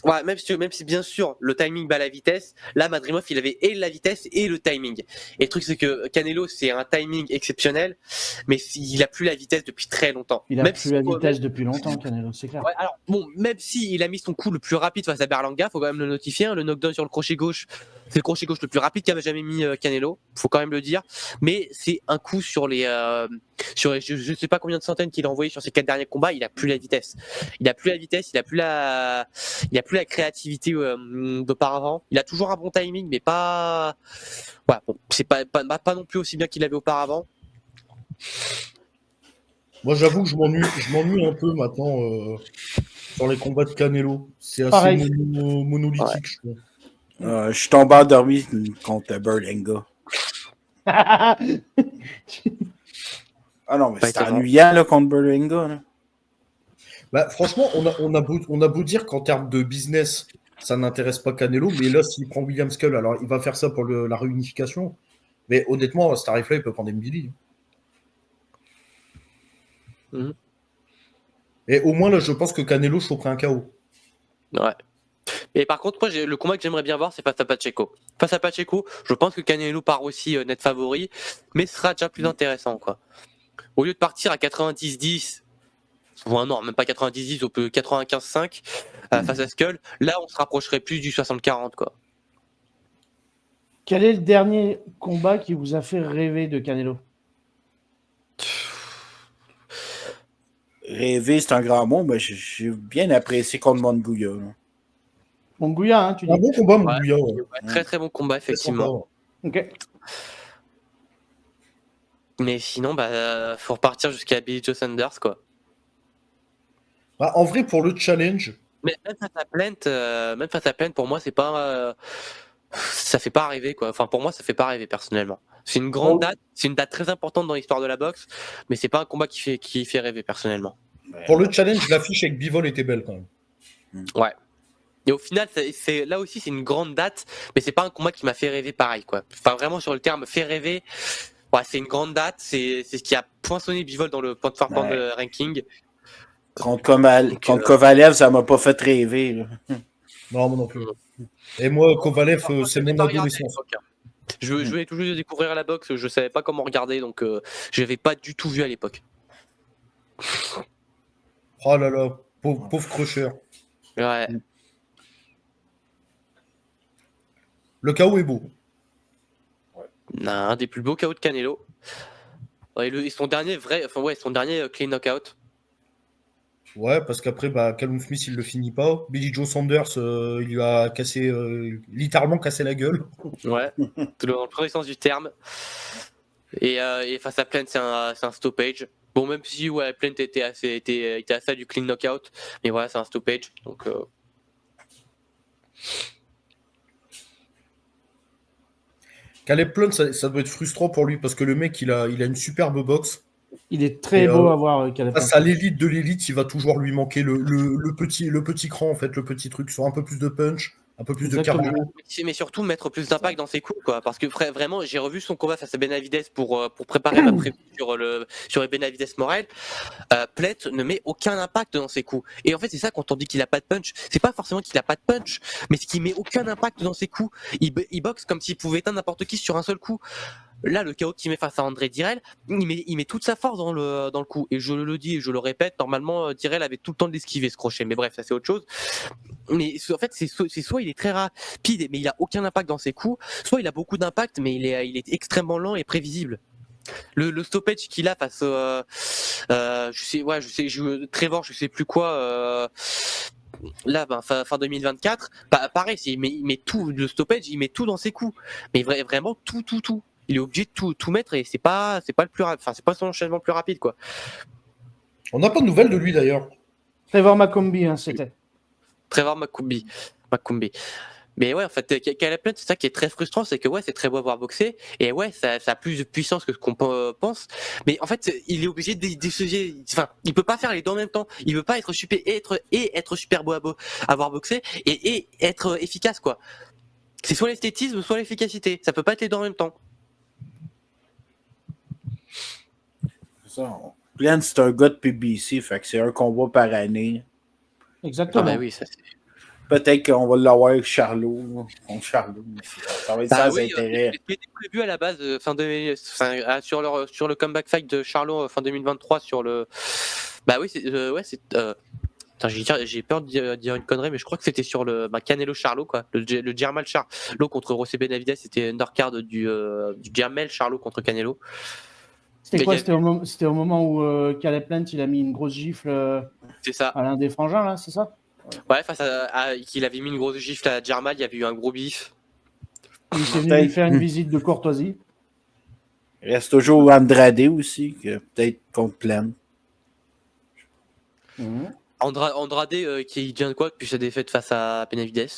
Ouais, même si bien sûr le timing bat la vitesse, là Madrimov il avait et la vitesse et le timing. Et le truc c'est que Canelo c'est un timing exceptionnel, mais il a plus la vitesse depuis très longtemps. Il a Même plus si, la vitesse depuis longtemps, Canelo, c'est clair. ouais, alors bon, même si il a mis son coup le plus rapide face à Berlanga, faut quand même le notifier, hein, le knockdown sur le crochet gauche, c'est le crochet gauche le plus rapide qu'avait jamais mis Canelo, faut quand même le dire. Mais c'est un coup sur je sais pas combien de centaines qu'il a envoyé sur ses 4 derniers combats, il a plus la vitesse. Il a plus la vitesse, il a plus la créativité d'auparavant. Il a toujours un bon timing, mais pas, ouais, bon, c'est pas non plus aussi bien qu'il avait auparavant. Moi, j'avoue que je m'ennuie un peu maintenant sur les combats de Canelo. C'est assez Pareil. monolithique, je trouve. Je suis tombé endormi contre Berlanga. Ah non, mais c'est ennuyant là, contre Berlanga. Là. Bah, franchement, on a beau dire qu'en termes de business, ça n'intéresse pas Canelo, mais là, s'il prend William Skull, alors il va faire ça pour la réunification. Mais honnêtement, ce tarif-là, il peut prendre Mbili. Mm-hmm. Et au moins, là, je pense que Canelo choperait un KO. Ouais. Et par contre, moi, le combat que j'aimerais bien voir, c'est face à Pacheco. Face à Pacheco, je pense que Canelo part aussi net favori, mais ce sera déjà plus intéressant, quoi. Au lieu de partir à 90-10, non, même pas 90-10, on peut 95-5 face à Skull, là, on se rapprocherait plus du 60-40, quoi. Quel est le dernier combat qui vous a fait rêver de Canelo? Rêver, c'est un grand mot, mais j'ai bien apprécié contre Monbouya. Monbouya, hein, tu dis? Un bon combat, Monbouya. Ouais. Très très bon combat, effectivement. Ok. Mais sinon, faut repartir jusqu'à Billy Joe Sanders, quoi. Bah, en vrai, pour le challenge. Mais même face à Plainte, pour moi, c'est pas. Ça fait pas rêver, quoi. Enfin, pour moi, ça fait pas rêver, personnellement. C'est une grande date, c'est une date très importante dans l'histoire de la boxe, mais c'est pas un combat qui fait rêver, personnellement. Pour le challenge, l'affiche avec Bivol était belle, quand même. Ouais. Et au final, là aussi, c'est une grande date, mais c'est pas un combat qui m'a fait rêver pareil, quoi. Enfin, vraiment, sur le terme fait rêver, ouais, c'est une grande date, c'est ce qui a poinçonné Bivol dans le point de ranking. Contre Kovalev, ça m'a pas fait rêver. Là. Non, moi non plus. Et moi, Kovalev, c'est mon adolescence. Je venais toujours de découvrir la boxe, je savais pas comment regarder, donc je l'avais pas du tout vu à l'époque. Oh là là, pauvre crusher. Ouais. Le KO est beau. Un des plus beaux KO de Canelo. Et son dernier clean knockout. Ouais, parce qu'après, Callum Smith, il le finit pas. Billy Joe Sanders, il lui a littéralement cassé la gueule. Ouais, dans le premier sens du terme. Et face à Plant, c'est un stoppage. Bon, même si Plant était assez du clean knockout, mais voilà, c'est un stoppage. Donc, Caleb Plant, ça doit être frustrant pour lui parce que le mec, il a une superbe boxe. Il est très beau à voir, Caleb Plant. Face à l'élite de l'élite, il va toujours lui manquer le petit cran, en fait, le petit truc, sur un peu plus de punch, un peu plus de cardio. Mais surtout mettre plus d'impact dans ses coups, quoi. Parce que vraiment, j'ai revu son combat face à Benavidez pour préparer ma prévue sur Benavidez Morel. Plant ne met aucun impact dans ses coups. Et en fait, c'est ça quand on dit qu'il a pas de punch. C'est pas forcément qu'il a pas de punch, mais c'est qu'il met aucun impact dans ses coups. Il boxe comme s'il pouvait éteindre n'importe qui sur un seul coup. Là, le KO qu'il met face à André Dirrell, il met toute sa force dans le coup. Et je le dis et je le répète, normalement, Dirrell avait tout le temps de l'esquiver, ce crochet. Mais bref, ça c'est autre chose. Mais en fait, c'est soit il est très rapide, mais il a aucun impact dans ses coups, soit il a beaucoup d'impact, mais il est extrêmement lent et prévisible. Le stoppage qu'il a face Trevor, je sais plus quoi, là, fin 2024, pareil, il met tout, le stoppage, il met tout dans ses coups. Mais vraiment tout. Il est obligé de tout mettre et c'est pas le plus rapide, c'est pas son enchaînement le plus rapide, quoi. On n'a pas de nouvelles de lui d'ailleurs. Trevor Macombi, hein, c'était. Trevor Macombi. Mais ouais, en fait, Caleb Plant, c'est ça qui est très frustrant, c'est que c'est très beau à voir boxer, et ça a plus de puissance que ce qu'on pense, mais en fait, il est obligé il peut pas faire les deux en même temps, il veut pas être super beau à voir boxer, et être efficace, quoi. C'est soit l'esthétisme, soit l'efficacité, ça peut pas être les deux en même temps. C'est ça. Plant, c'est un gars de PBC, fait que c'est un combat par année. Exactement. Oui, ça c'est... Peut-être qu'on va l'avoir avec Charlot. Contre Charlot. Ça va être sans intérêt. C'était prévu à la base sur le comeback fight de Charlot fin 2023 sur le. Bah oui, j'ai peur de dire une connerie, mais je crois que c'était sur le Canelo Charlot, quoi. Le Jermel Charlot contre José Benavidez, c'était undercard du Jermel Charlot contre Canelo. C'était quoi? C'était au moment où Caleb Plant il a mis une grosse gifle c'est ça. À l'un des frangins, là, c'est ça? Ouais, face à qu'il avait mis une grosse gifle à Jermel, il y avait eu un gros bif. Il était venu lui faire une visite de courtoisie. Il reste toujours Andrade aussi, peut-être contre Plant. Andrade qui vient de quoi depuis sa défaite face à Benavidez?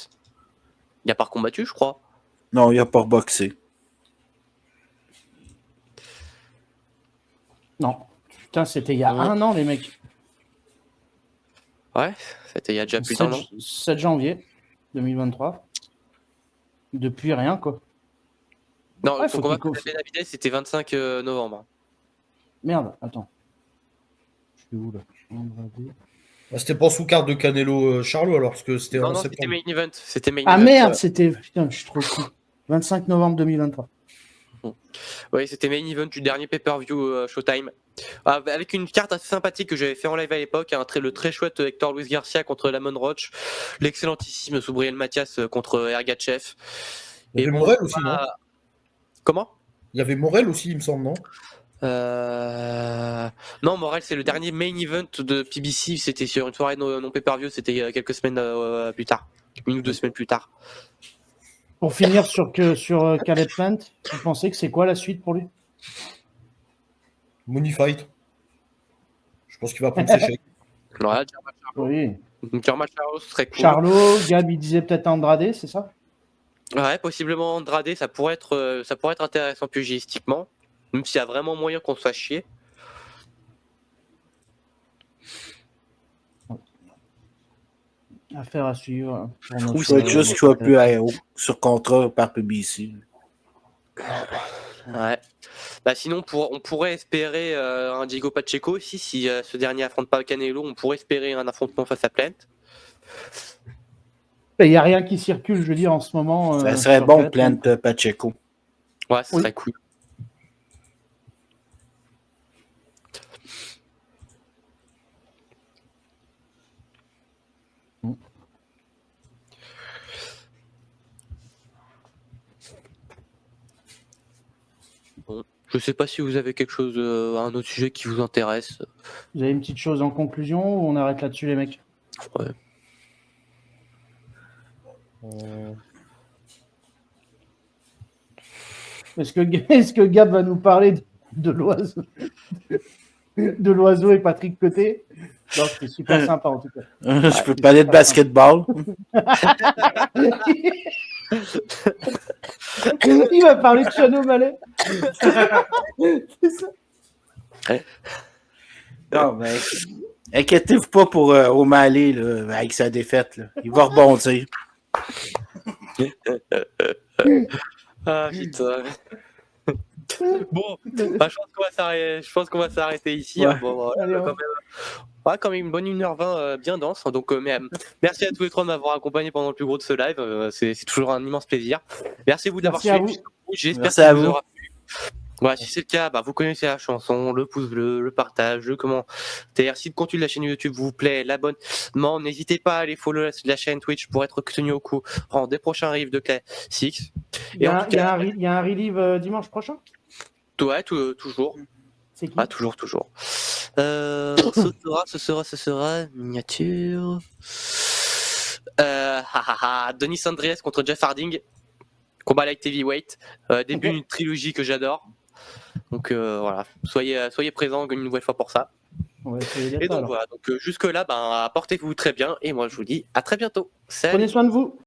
Il n'a pas combattu, je crois. Non, il n'a pas boxé. Non. Putain, c'était il y a 1 an, les mecs. Ouais, c'était il y a déjà plus d'un an. 7 janvier 2023. Depuis rien, quoi. Non, le combat contre Benavidez, c'était 25 novembre. Merde, attends. Je suis où, là? C'était pas sous carte de Canelo Charlot, alors, parce que c'était en septembre. C'était main event. Ah merde, c'était... Putain, je suis trop fou. 25 novembre 2023. Oui, c'était main event du dernier pay-per-view Showtime. Avec une carte assez sympathique que j'avais fait en live à l'époque, le très chouette Hector Luis Garcia contre Lamon Roach, l'excellentissime Soubriel Mathias contre Ergachev. Il y avait Morel aussi, non? Comment? Il y avait Morel aussi, il me semble, non? Non, Morel, c'est le dernier main event de PBC. C'était sur une soirée non pay-per-view. C'était quelques semaines plus tard, 1 ou 2 semaines plus tard. Pour finir sur Caleb Plant, vous pensez que c'est quoi la suite pour lui? Money fight. Je pense qu'il va prendre ses chèques. Ouais, oui. Charlot serait cool. Charlot, Gab, il disait peut-être Andrade, c'est ça? Ouais, possiblement Andrade, ça pourrait être intéressant pugilistiquement, même s'il y a vraiment moyen qu'on se fasse chier. Affaire à suivre. Ou c'est juste qu'il soit plus sur contrat par PBC. Ouais. Bah sinon, on pourrait espérer un Diego Pacheco aussi, si ce dernier affronte pas Canelo, on pourrait espérer un affrontement face à Plant. Il n'y a rien qui circule, je veux dire, en ce moment. Ça serait bon, Plant Pacheco. Ouais, ça serait cool. Bon, je sais pas si vous avez quelque chose, un autre sujet qui vous intéresse. Vous avez une petite chose en conclusion ou on arrête là-dessus, les mecs? Ouais. Est-ce que Gab va nous parler de l'oiseau de l'oiseau et Patrick Côté? Non, c'est super sympa en tout cas. Je peux parler de basketball. Il va parler de Chano Malais. C'est ça. Non, mais inquiétez-vous pas pour O'Malley là, avec sa défaite. Là. Il va rebondir. Ah putain. Bon, bah, je pense qu'on va s'arrêter ici. Ouais. Bon, voilà, quand même une bonne 1h20 bien dense. Donc merci à tous les trois de m'avoir accompagné pendant le plus gros de ce live. C'est toujours un immense plaisir. Merci à vous d'avoir suivi. J'espère que ça vous aura plu. Ouais, si c'est le cas, vous connaissez la chanson, le pouce bleu, le partage, le commentaire. Si le contenu de la chaîne YouTube vous plaît, l'abonnement, n'hésitez pas à aller follow la chaîne Twitch pour être tenu au courant des prochains rives de Classics. Il y a un relive dimanche prochain? Ouais, toujours. C'est qui? Ah, toujours. Ce sera miniature. Denis Andreas contre Jeff Harding. Combat light heavyweight. Début d'une trilogie que j'adore. Donc voilà, soyez présents une nouvelle fois pour ça. Et donc voilà, jusque là, portez-vous très bien et moi je vous dis à très bientôt. Salut. Prenez soin de vous.